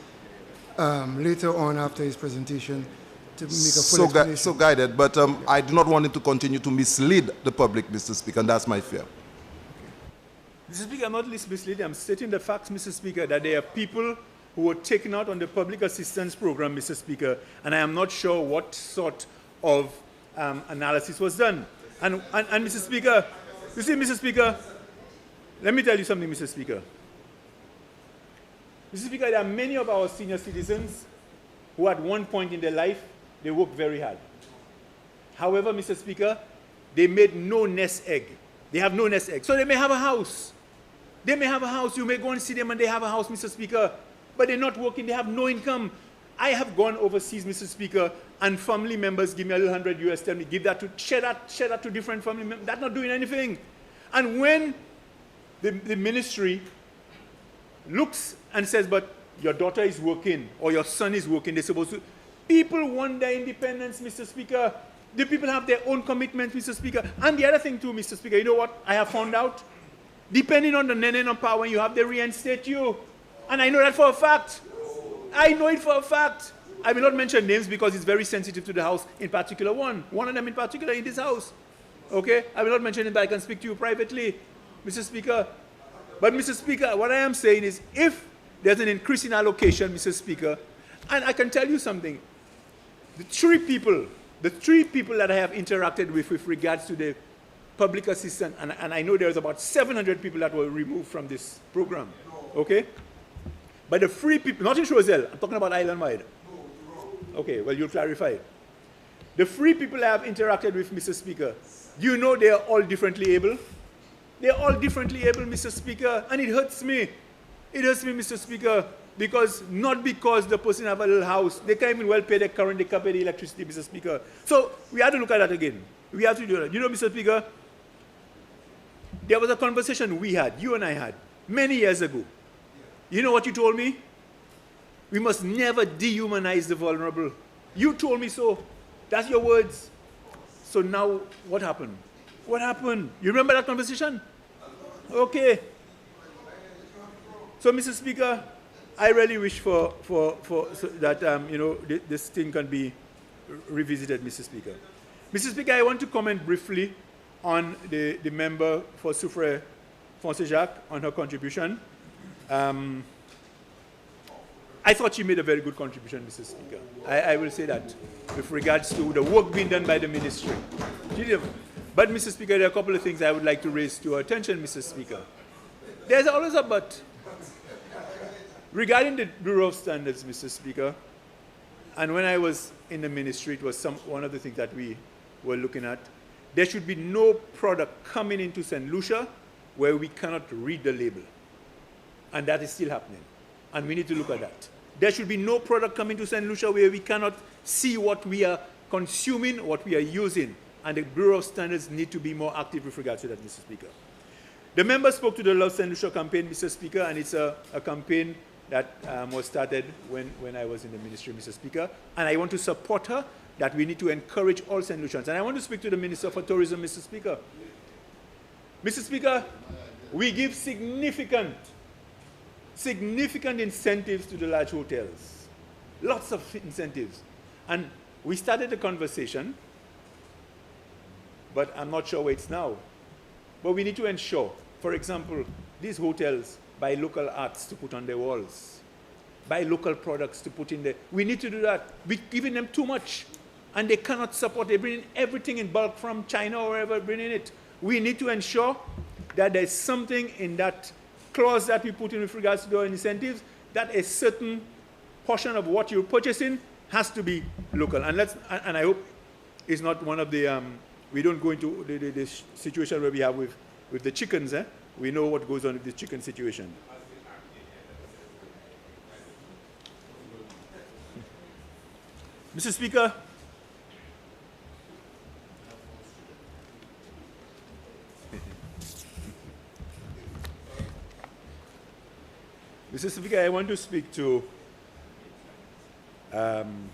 later on after his presentation to make a full explanation. So guided, but I do not want it to continue to mislead the public, Mr. Speaker, and that's my fear. Mr. Speaker, I'm not misleading. I'm stating the facts, Mr. Speaker, that there are people who were taken out on the public assistance program, Mr. Speaker, and I am not sure what sort of analysis was done. And Mr. Speaker, you see, Mr. Speaker, let me tell you something, Mr. Speaker. Mr. Speaker, there are many of our senior citizens who at one point in their life, they worked very hard. However, Mr. Speaker, they made no nest egg. They have no nest egg. So they may have a house. They may have a house. You may go and see them and they have a house, Mr. Speaker, but they're not working. They have no income. I have gone overseas, Mr. Speaker, and family members give me a little $100 tell me, give that to, share that to different family members. That's not doing anything. And when the ministry looks and says, but your daughter is working or your son is working, they're supposed to, people want their independence, Mr. Speaker. The people have their own commitments, Mr. Speaker. And the other thing too, Mr. Speaker, you know what I have found out? Depending on the nene on power, you have, they reinstate you. And I know that for a fact. I know it for a fact. I will not mention names because it's very sensitive to the House, in particular one. One of them in particular in this House. Okay? I will not mention it, but I can speak to you privately, Mr. Speaker. But, Mr. Speaker, what I am saying is if there's an increase in allocation, Mr. Speaker, and I can tell you something, the three people that I have interacted with regards to the public assistance, and I know there's about 700 people that were removed from this program, okay? But the three people, not in Choiseul, I'm talking about island-wide. Okay, well, you'll clarify. The three people I have interacted with, Mr. Speaker, you know they are all differently able? They are all differently able, Mr. Speaker, and it hurts me. It hurts me, Mr. Speaker. because not because the person have a little house, they can't even well pay their current, they can't pay the electricity, Mr. Speaker. So we have to look at that again. We have to do that. You know, Mr. Speaker, there was a conversation we had, you and I had, many years ago. You know what you told me? We must never dehumanize the vulnerable. You told me so. That's your words. So now, what happened? What happened? You remember that conversation? Okay. So, Mr. Speaker, I really wish so that you know, this thing can be revisited, Mr. Speaker. Mr. Speaker, I want to comment briefly on the member for Soufrière Fonsejac on her contribution. I thought she made a very good contribution, Mr. Speaker. I will say that with regards to the work being done by the ministry. But, Mr. Speaker, there are a couple of things I would like to raise to your attention, Mr. Speaker. There's always a but. Regarding the Bureau of Standards, Mr. Speaker, and when I was in the ministry, it was one of the things that we were looking at. There should be no product coming into St. Lucia where we cannot read the label. And that is still happening. And we need to look at that. There should be no product coming to St. Lucia where we cannot see what we are consuming, what we are using. And the Bureau of Standards need to be more active with regard to that, Mr. Speaker. The member spoke to the Love St. Lucia campaign, Mr. Speaker, and it's a campaign that was started when I was in the ministry, Mr. Speaker. And I want to support her that we need to encourage all St. Lucians. And I want to speak to the Minister for Tourism, Mr. Speaker. Mr. Speaker, we give significant incentives to the large hotels. Lots of incentives. And we started the conversation, but I'm not sure where it's now. But we need to ensure, for example, these hotels buy local arts to put on their walls, buy local products to put in there. We need to do that. We're giving them too much, and they cannot support. They bring in everything in bulk from China or wherever bringing it. We need to ensure that there's something in that clause that we put in with regards to the incentives, that a certain portion of what you're purchasing has to be local. And I hope it's not one of the, we don't go into the situation where we have with the chickens. We know what goes on with the chicken situation. Mr. Speaker, Mr. Speaker, I want to speak to an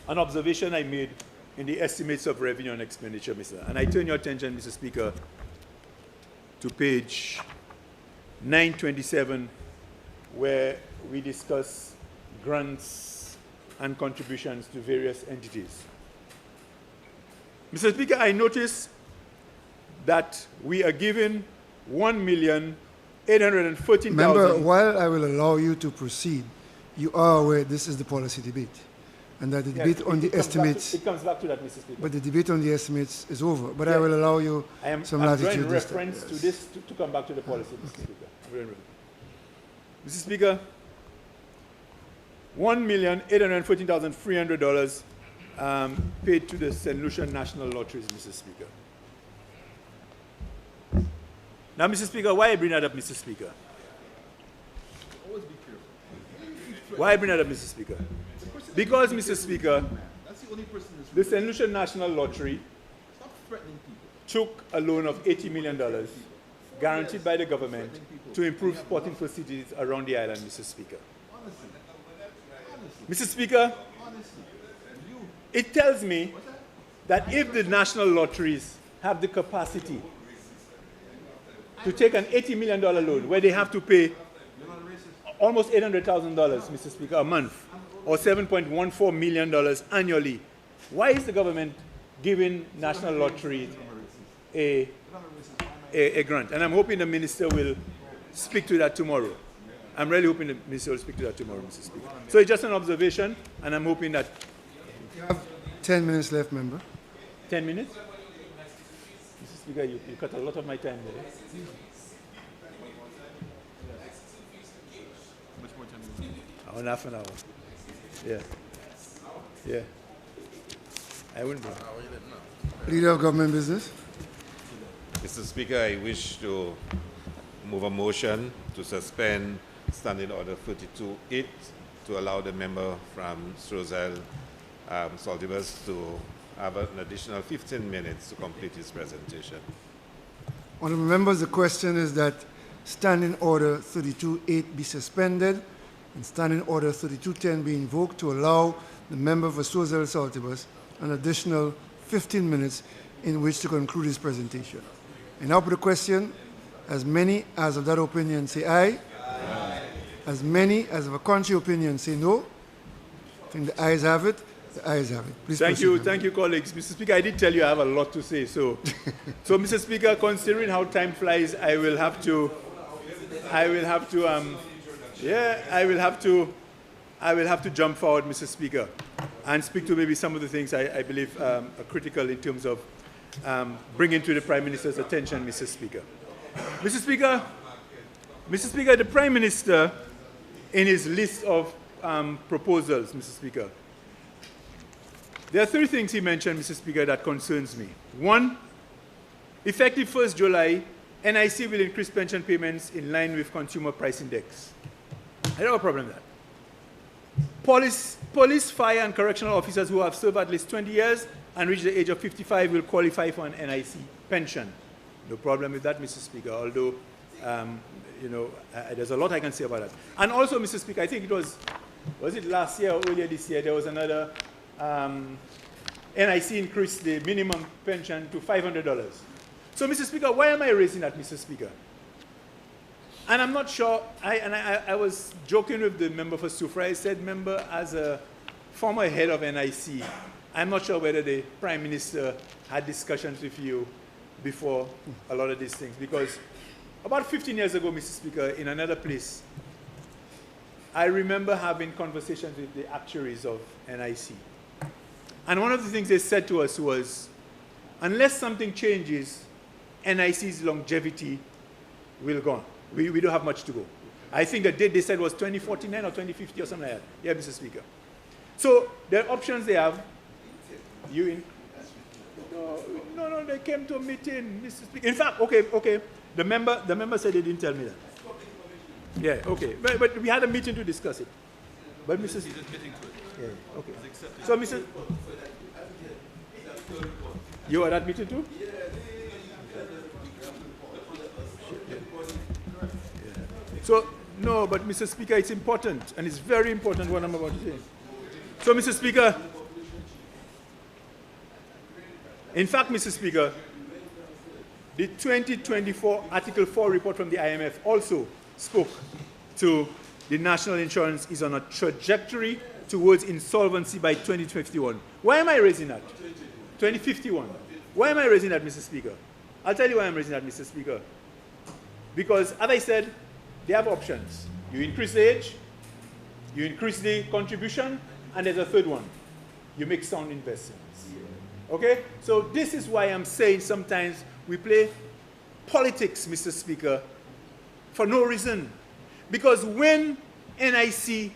observation I made in the estimates of revenue and expenditure, Mr. And I turn your attention, Mr. Speaker, to page 927, where we discuss grants and contributions to various entities. Mr. Speaker, I notice that we are given $1,814,000. Member, while I will allow you to proceed, you are aware this is the policy debate, and that the debate on the estimates... It comes back to that, Mr. Speaker. But the debate on the estimates is over. But I will allow you some latitude. I'm drawing reference to this to come back to the policy, Mr. Speaker. Mr. Speaker, $1,814,300 paid to the St. Lucia National Lotteries, Mr. Speaker. Now, Mr. Speaker, why I bring that up, Mr. Speaker? Always be careful. Why I bring that up, Mr. Speaker? Because, Mr. Speaker, That's the only person the St. Lucia National Lottery Stop threatening people. took a loan of $80 million guaranteed by the government to improve sporting facilities around the island, Mr. Speaker. Honestly. Mr. Speaker, it tells me that if the national lotteries have the capacity to take an $80 million loan where they have to pay almost $800,000, Mr. Speaker, a month, or $7.14 million annually, why is the government giving national lotteries a grant? And I'm hoping the minister will speak to that tomorrow. I'm really hoping the minister will speak to that tomorrow, Mr. Speaker. So it's just an observation, and I'm hoping that... You have 10 minutes left, member. 10 minutes? Mr. Speaker, you cut a lot of my time there. Much more time than Hour and half an hour. Yeah. Yeah. I wouldn't know. Leader of Government Business. Mr. Speaker, I wish to move a motion to suspend Standing Order 32.8 to allow the member from Strozel, Saltibus to have an additional 15 minutes to complete his presentation. Honourable members, the question is that Standing Order 32.8 be suspended and Standing Order 32.10 be invoked to allow the member for Strozel Saltibus an additional 15 minutes in which to conclude his presentation. And now for the question, as many as of that opinion say aye. Aye. As many as of a contrary opinion say no. I think the ayes have it. The ayes have it. Please proceed. Thank you, colleagues. Mr. Speaker, I did tell you I have a lot to say. So, Mr. Speaker, considering how time flies, I will have to jump forward, Mr. Speaker, and speak to maybe some of the things I believe are critical in terms of bringing to the Prime Minister's attention, Mr. Speaker. Mr. Speaker, the Prime Minister, in his list of proposals, Mr. Speaker, there are 3 things he mentioned, Mr. Speaker, that concerns me. 1, effective 1st July, NIC will increase pension payments in line with consumer price index. I don't have a problem with that. Police, fire, and correctional officers who have served at least 20 years and reach the age of 55 will qualify for an NIC pension. No problem with that, Mr. Speaker, although, there's a lot I can say about that. And also, Mr. Speaker, I think it was it last year or earlier this year, there was another NIC increased the minimum pension to $500. So, Mr. Speaker, why am I raising that, Mr. Speaker? And I'm not sure, I was joking with the member for Sufra. I said, member, as a former head of NIC, I'm not sure whether the Prime Minister had discussions with you before a lot of these things. Because about 15 years ago, Mr. Speaker, in another place, I remember having conversations with the actuaries of NIC. And one of the things they said to us was, unless something changes, NIC's longevity will go on. We don't have much to go. I think the date they said was 2049 or 2050 or something like that. Yeah, Mr. Speaker. So there are options they have. No, they came to a meeting, Mr. Speaker. In fact, okay. The member said they didn't tell me that. Yeah, okay. But we had a meeting to discuss it. But Mr. Speaker. Yeah, okay. So, Mr. You were at that meeting too? So, no, but Mr. Speaker, it's important, and it's very important what I'm about to say. So, Mr. Speaker, in fact, Mr. Speaker, the 2024 Article 4 report from the IMF also spoke to the national insurance is on a trajectory towards insolvency by 2051. Why am I raising that? 2051. Why am I raising that, Mr. Speaker? I'll tell you why I'm raising that, Mr. Speaker. Because, as I said, they have options. You increase the age, you increase the contribution, and there's a third one. You make sound investments. Okay? So this is why I'm saying sometimes we play politics, Mr. Speaker, for no reason. Because when NIC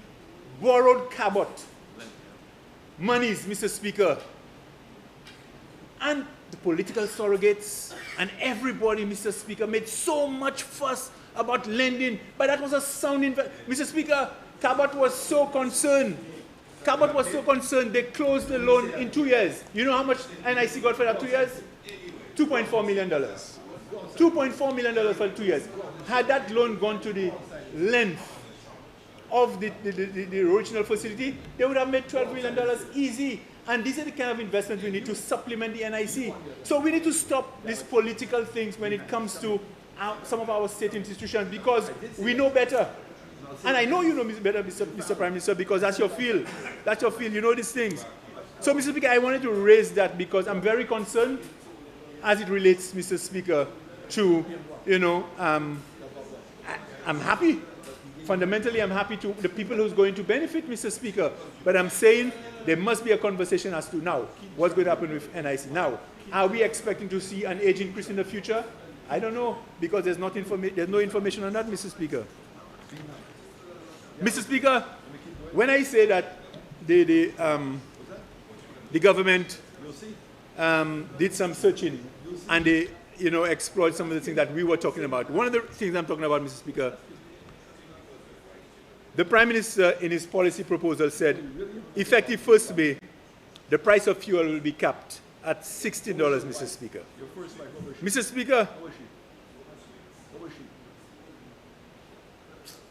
borrowed Cabot monies, Mr. Speaker, and the political surrogates and everybody, Mr. Speaker, made so much fuss about lending, but that was a sound investment. Mr. Speaker, Cabot was so concerned. They closed the loan in 2 years. You know how much NIC got for that 2 years? $2.4 million. $2.4 million for 2 years. Had that loan gone to the length of the original facility, they would have made $12 million easy. And these are the kind of investments we need to supplement the NIC. So we need to stop these political things when it comes to some of our state institutions, because we know better. And I know you know better, Mr. Prime Minister, because that's your field. That's your field. You know these things. So, Mr. Speaker, I wanted to raise that because I'm very concerned as it relates, Mr. Speaker, to, I'm happy. Fundamentally, I'm happy to the people who's going to benefit, Mr. Speaker. But I'm saying there must be a conversation as to now, what's going to happen with NIC. Now, are we expecting to see an age increase in the future? I don't know, because there's no information on that, Mr. Speaker. Mr. Speaker, when I say that the government did some searching and they explored some of the things that we were talking about, one of the things I'm talking about, Mr. Speaker, The Prime Minister, in his policy proposal, said, effective 1st May, the price of fuel will be capped at $16, Mr. Speaker. Your first wife, how was she? Mr. Speaker, How was she? How was she?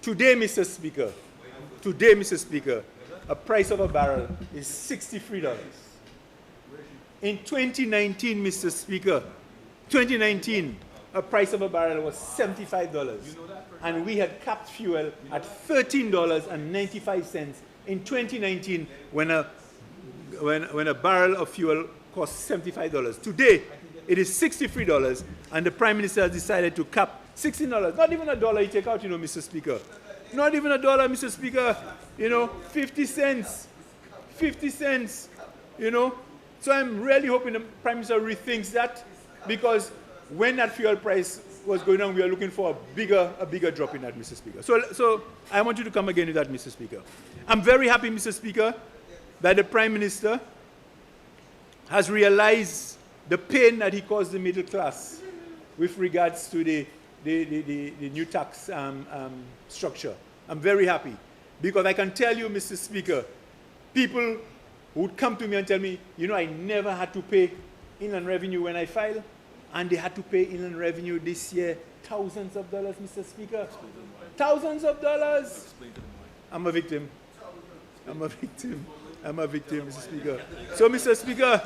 today, Mr. Speaker, a price of a barrel is $63. In 2019, Mr. Speaker, 2019, a price of a barrel was $75. And we had capped fuel at $13.95 in 2019 when a barrel of fuel cost $75. Today, it is $63, and the Prime Minister has decided to cap $16. Not even $1 you take out, you know, Mr. Speaker. Not even $1, Mr. Speaker. You know, 50 cents. 50 cents, you know. So I'm really hoping the Prime Minister rethinks that, because when that fuel price was going on, we are looking for a bigger drop in that, Mr. Speaker. So I want you to come again with that, Mr. Speaker. I'm very happy, Mr. Speaker, that the Prime Minister has realized the pain that he caused the middle class with regards to the new tax structure. I'm very happy, because I can tell you, Mr. Speaker, people would come to me and tell me, you know, I never had to pay inland revenue when I file, and they had to pay inland revenue this year thousands of dollars, Mr. Speaker. Thousands of dollars. I'm a victim. I'm a victim. I'm a victim, Mr. Speaker. So, Mr. Speaker,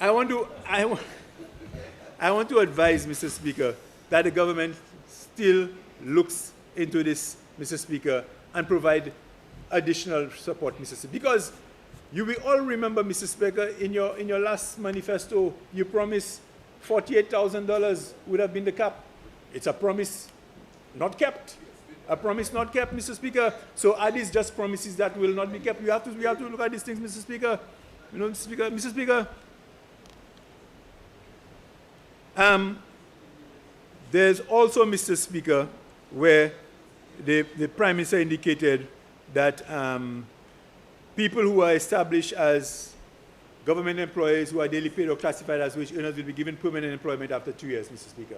I want to advise, Mr. Speaker, that the government still looks into this, Mr. Speaker, and provide additional support, Mr. Speaker. Because you will all remember, Mr. Speaker, in your last manifesto, you promised $48,000 would have been the cap. It's a promise not kept. A promise not kept, Mr. Speaker. So are these just promises that will not be kept? We have to look at these things, Mr. Speaker. You know, Mr. Speaker. There's also, Mr. Speaker, where the Prime Minister indicated that people who are established as government employees who are daily paid or classified as wage earners will be given permanent employment after 2 years, Mr. Speaker.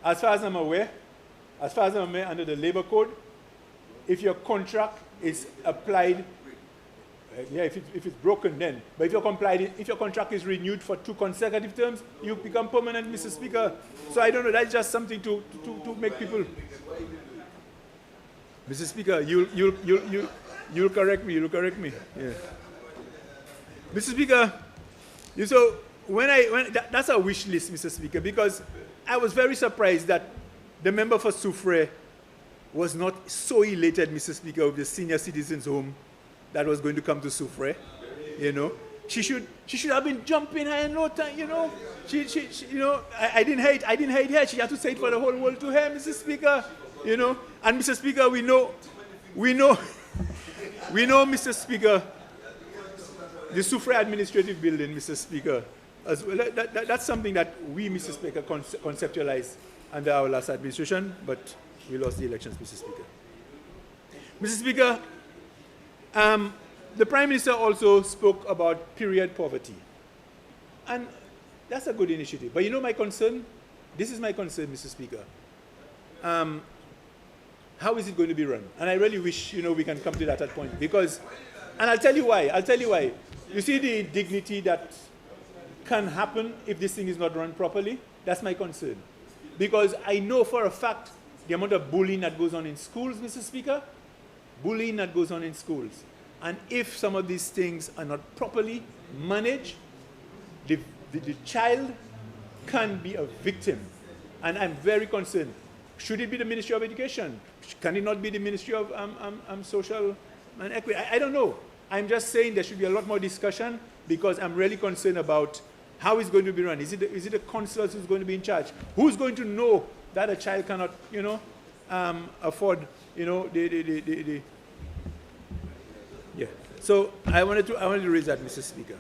As far as I'm aware, under the Labor Code, if your contract is applied, if it's broken then, but if your contract is renewed for 2 consecutive terms, you become permanent, Mr. Speaker. So I don't know, that's just something to make people. Mr. Speaker, you'll correct me. Yeah. Mr. Speaker, so that's a wish list, Mr. Speaker, because I was very surprised that the member for Soufrière was not so elated, Mr. Speaker, with the senior citizens' home that was going to come to Soufrière. You know, she should have been jumping high and low, you know. I didn't hate her. She had to say it for the whole world to her, Mr. Speaker. You know, and Mr. Speaker, we know, Mr. Speaker, the Soufrière administrative building, Mr. Speaker, as well, that's something that we, Mr. Speaker, conceptualized under our last administration, but we lost the elections, Mr. Speaker. Mr. Speaker, the Prime Minister also spoke about period poverty. And that's a good initiative. But you know my concern? This is my concern, Mr. Speaker. How is it going to be run? And I really wish, you know, we can come to that point. Because, and I'll tell you why. You see the indignity that can happen if this thing is not run properly? That's my concern. Because I know for a fact the amount of bullying that goes on in schools, Mr. Speaker, bullying that goes on in schools. And if some of these things are not properly managed, the child can be a victim. And I'm very concerned. Should it be the Ministry of Education? Can it not be the Ministry of Social and Equity? I don't know. I'm just saying there should be a lot more discussion, because I'm really concerned about how it's going to be run. Is it the councillors who's going to be in charge? Who's going to know that a child cannot, you know, afford, you know, yeah. So I wanted to raise that, Mr. Speaker.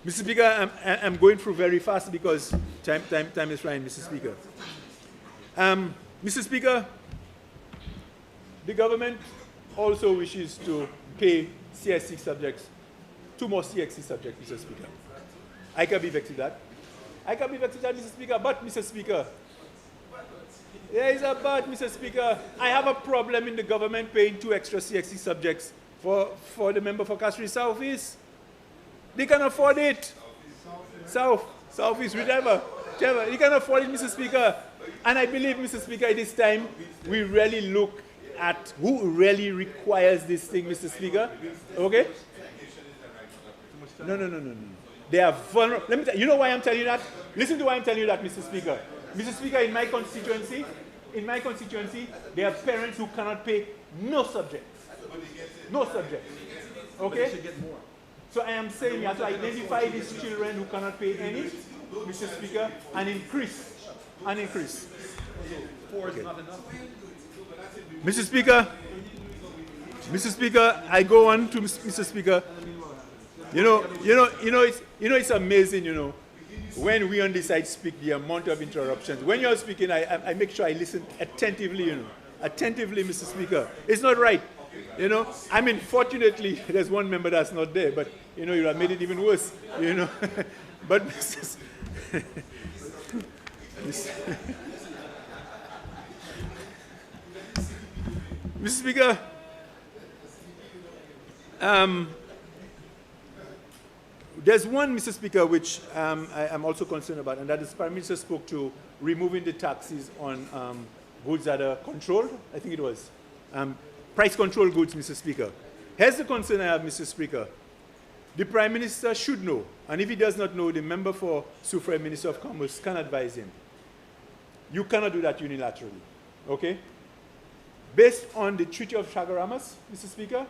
Mr. Speaker, I'm going through very fast because time is flying, Mr. Speaker. Mr. Speaker, the government also wishes to pay CSC subjects, 2 more CXC subjects, Mr. Speaker. I can be vexed with that. Mr. Speaker. But, Mr. Speaker, There is a but, Mr. Speaker. I have a problem in the government paying 2 extra CXC subjects for the member for Castries Southeast. They can afford it. Southeast, whichever. They can afford it, Mr. Speaker. And I believe, Mr. Speaker, at this time, we really look at who really requires this thing, Mr. Speaker. Okay? No. They are vulnerable. Let me tell you know why I'm telling you that? Listen to why I'm telling you that, Mr. Speaker. Mr. Speaker, in my constituency, there are parents who cannot pay no subjects. No subjects. Okay? So I am saying you have to identify these children who cannot pay any, Mr. Speaker, and increase. Okay. Mr. Speaker, I go on to Mr. Speaker. It's amazing, when we on this side speak, the amount of interruptions. When you're speaking, I make sure I listen attentively, attentively, Mr. Speaker. It's not right, I mean, fortunately, there's one member that's not there, but, you have made it even worse, But, Mr. Speaker, there's one, Mr. Speaker, which I'm also concerned about, and that is Prime Minister spoke to removing the taxes on goods that are controlled, I think it was. Price control goods, Mr. Speaker. Here's the concern I have, Mr. Speaker. The Prime Minister should know, and if he does not know, the member for Sufra, Minister of Commerce, can advise him. You cannot do that unilaterally, okay? Based on the Treaty of Chaguaramas, Mr. Speaker,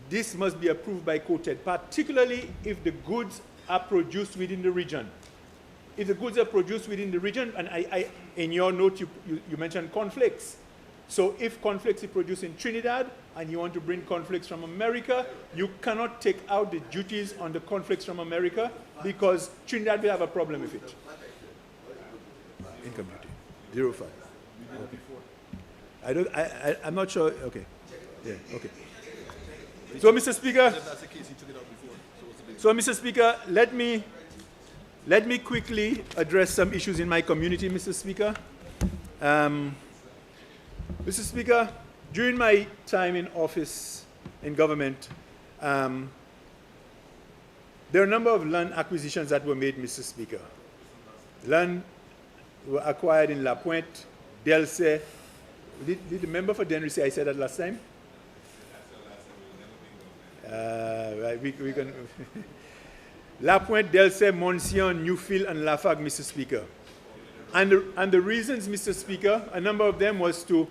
this must be approved by quoted, particularly if the goods are produced within the region. If the goods are produced within the region, and in your note you mentioned cornflakes. So if cornflakes is produced in Trinidad and you want to bring cornflakes from America, you cannot take out the duties on the cornflakes from America because Trinidad will have a problem with it. Income duty, 0.5. Okay. I'm not sure. Okay. Yeah. Okay. So, Mr. Speaker. So, Mr. Speaker, let me quickly address some issues in my community, Mr. Speaker. Mr. Speaker, during my time in office in government, there are a number of land acquisitions that were made, Mr. Speaker. Land were acquired in La Pointe, Delse. Did the member for Denry say I said that last time? Right, we can. La Pointe, Delse, Monsian, Newfield, and Lafargue, Mr. Speaker. And the reasons, Mr. Speaker, a number of them was to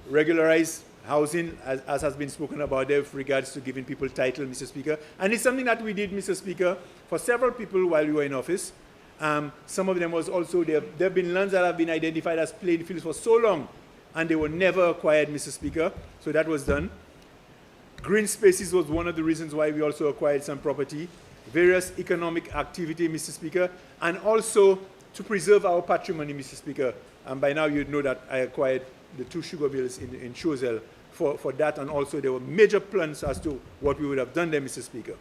regularize housing, as has been spoken about there with regards to giving people title, Mr. Speaker. And it's something that we did, Mr. Speaker, for several people while we were in office. Some of them was also, there have been lands that have been identified as plain fields for so long, and they were never acquired, Mr. Speaker. So that was done. Green spaces was one of the reasons why we also acquired some property. Various economic activity, Mr. Speaker, and also to preserve our patrimony, Mr. Speaker. And by now you'd know that I acquired the 2 sugar mills in Choiseul for that, and also there were major plans as to what we would have done there, Mr. Speaker.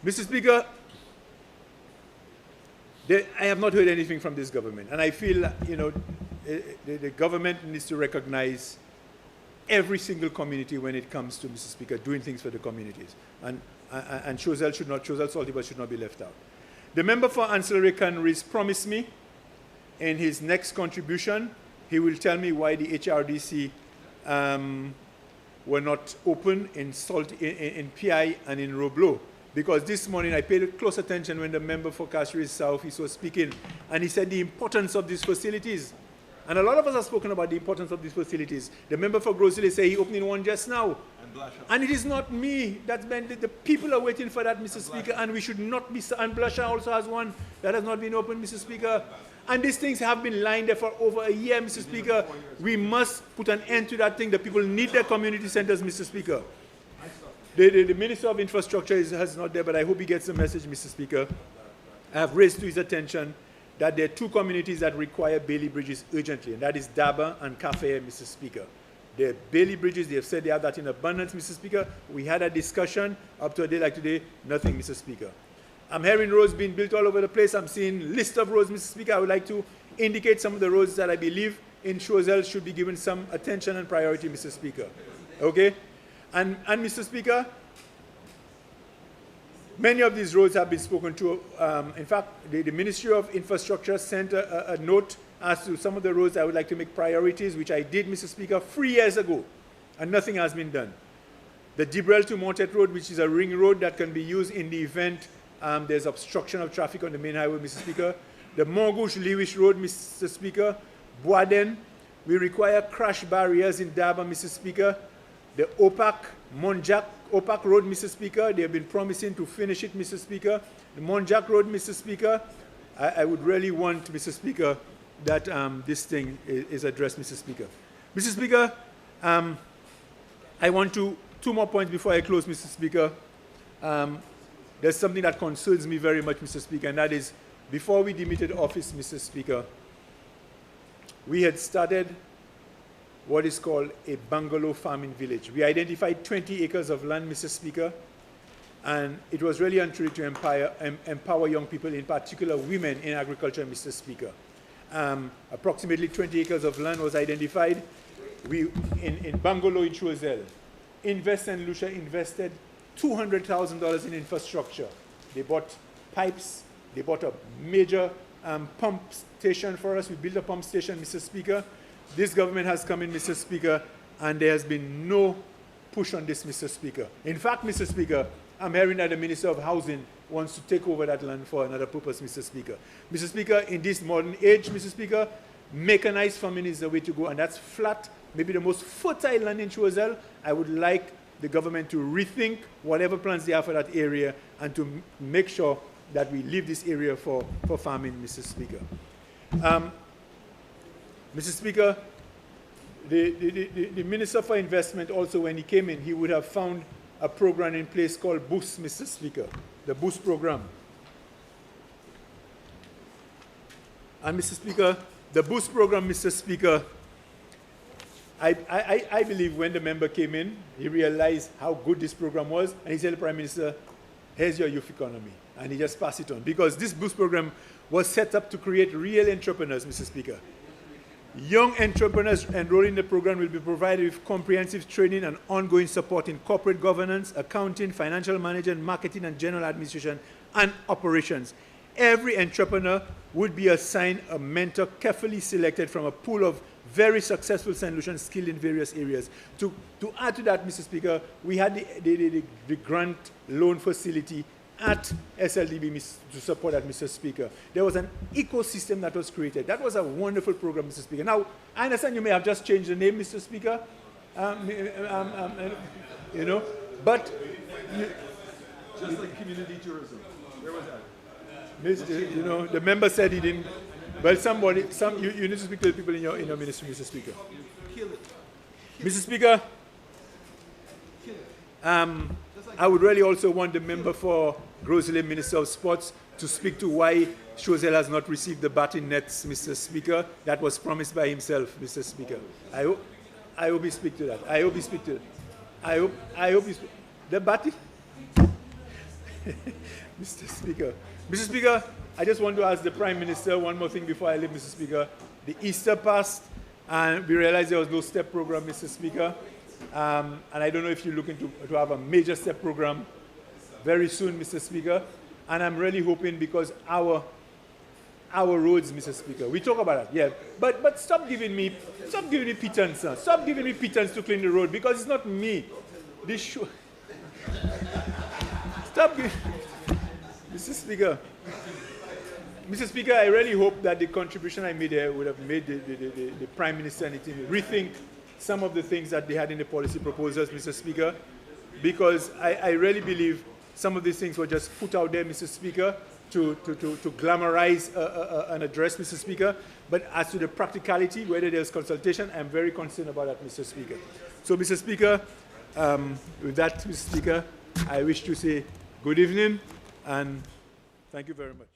Mr. Speaker, I have not heard anything from this government, and I feel, the government needs to recognize every single community when it comes to, Mr. Speaker, doing things for the communities. And Choiseul Saltibus should not be left out. The member for Ancillary Canneries promised me in his next contribution, he will tell me why the HRDC were not open in PI and in Roblo. Because this morning I paid close attention when the member for Castries South was speaking, and he said the importance of these facilities. And a lot of us have spoken about the importance of these facilities. The member for Grosile said he opening one just now. And it is not me. That's been, the people are waiting for that, Mr. Speaker, and we should not be, and Blasha also has one that has not been opened, Mr. Speaker. And these things have been lying there for over a year, Mr. Speaker. We must put an end to that thing. The people need their community centers, Mr. Speaker. The Minister of Infrastructure is not there, but I hope he gets the message, Mr. Speaker. I have raised to his attention that there are 2 communities that require Bailey bridges urgently, and that is Daba and Cafe, Mr. Speaker. They are Bailey bridges. They have said they have that in abundance, Mr. Speaker. We had a discussion up to a day like today. Nothing, Mr. Speaker. I'm hearing roads being built all over the place. I'm seeing list of roads, Mr. Speaker. I would like to indicate some of the roads that I believe in Choiseul should be given some attention and priority, Mr. Speaker. Okay? And Mr. Speaker, many of these roads have been spoken to. In fact, the Ministry of Infrastructure sent a note as to some of the roads I would like to make priorities, which I did, Mr. Speaker, 3 years ago, and nothing has been done. The Dibrel to Montet Road, which is a ring road that can be used in the event there's obstruction of traffic on the main highway, Mr. Speaker. The Montgouche-Lewish Road, Mr. Speaker. Boaden, we require crash barriers in Durban, Mr. Speaker. The Opak Road, Mr. Speaker, they have been promising to finish it, Mr. Speaker. The Monjack Road, Mr. Speaker, I would really want, Mr. Speaker, that this thing is addressed, Mr. Speaker. Mr. Speaker, I want two more points before I close, Mr. Speaker. There's something that concerns me very much, Mr. Speaker, and that is, before we demitted office, Mr. Speaker, we had started what is called a bungalow farming village. We identified 20 acres of land, Mr. Speaker, and it was really and truly to empower young people, in particular women in agriculture, Mr. Speaker. Approximately 20 acres of land was identified. We, in bungalow in Choiseul, Invest and Lucia invested $200,000 in infrastructure. They bought pipes, they bought a major pump station for us. We built a pump station, Mr. Speaker. This government has come in, Mr. Speaker, and there has been no push on this, Mr. Speaker. In fact, Mr. Speaker, I'm hearing that the Minister of Housing wants to take over that land for another purpose, Mr. Speaker. Mr. Speaker, in this modern age, Mr. Speaker, mechanized farming is the way to go, and that's flat, maybe the most fertile land in Choiseul. I would like the government to rethink whatever plans they have for that area and to make sure that we leave this area for farming, Mr. Speaker. Mr. Speaker, the Minister for Investment also, when he came in, he would have found a program in place called Boost, Mr. Speaker, the Boost program. And Mr. Speaker, the Boost program, Mr. Speaker, I believe when the member came in, he realized how good this program was, and he said to the Prime Minister, here's your youth economy, and he just passed it on. Because this Boost program was set up to create real entrepreneurs, Mr. Speaker. Young entrepreneurs enrolled in the program will be provided with comprehensive training and ongoing support in corporate governance, accounting, financial management, marketing, and general administration, and operations. Every entrepreneur would be assigned a mentor carefully selected from a pool of very successful St. Lucians skilled in various areas. To add to that, Mr. Speaker, we had the grant loan facility at SLDB to support that, Mr. Speaker. There was an ecosystem that was created. That was a wonderful program, Mr. Speaker. Now, I understand you may have just changed the name, Mr. Speaker, you know, but... Just like community tourism. Where was that? You know, the member said he didn't... Well, you need to speak to the people in your ministry, Mr. Speaker. Kill it. Mr. Speaker, I would really also want the member for Grosley, Minister of Sports, to speak to why Choiseul has not received the batting nets, Mr. Speaker. That was promised by himself, Mr. Speaker. I hope he speak to that. I hope he speak to it. I hope he speak. The batting... Mr. Speaker. Mr. Speaker, I just want to ask the Prime Minister one more thing before I leave, Mr. Speaker. The Easter passed, and we realized there was no STEP program, Mr. Speaker. And I don't know if you're looking to have a major STEP program very soon, Mr. Speaker. And I'm really hoping, because our roads, Mr. Speaker, we talk about that, yeah. But stop giving me pittance, sir. Stop giving me pittance to clean the road, because it's not me. This show. Stop giving... Mr. Speaker. Mr. Speaker, I really hope that the contribution I made here would have made the Prime Minister and the team rethink some of the things that they had in the policy proposals, Mr. Speaker, because I really believe some of these things were just put out there, Mr. Speaker, to glamorize an address, Mr. Speaker. But as to the practicality, whether there's consultation, I'm very concerned about that, Mr. Speaker. So, Mr. Speaker, with that, Mr. Speaker, I wish to say good evening and thank you very much.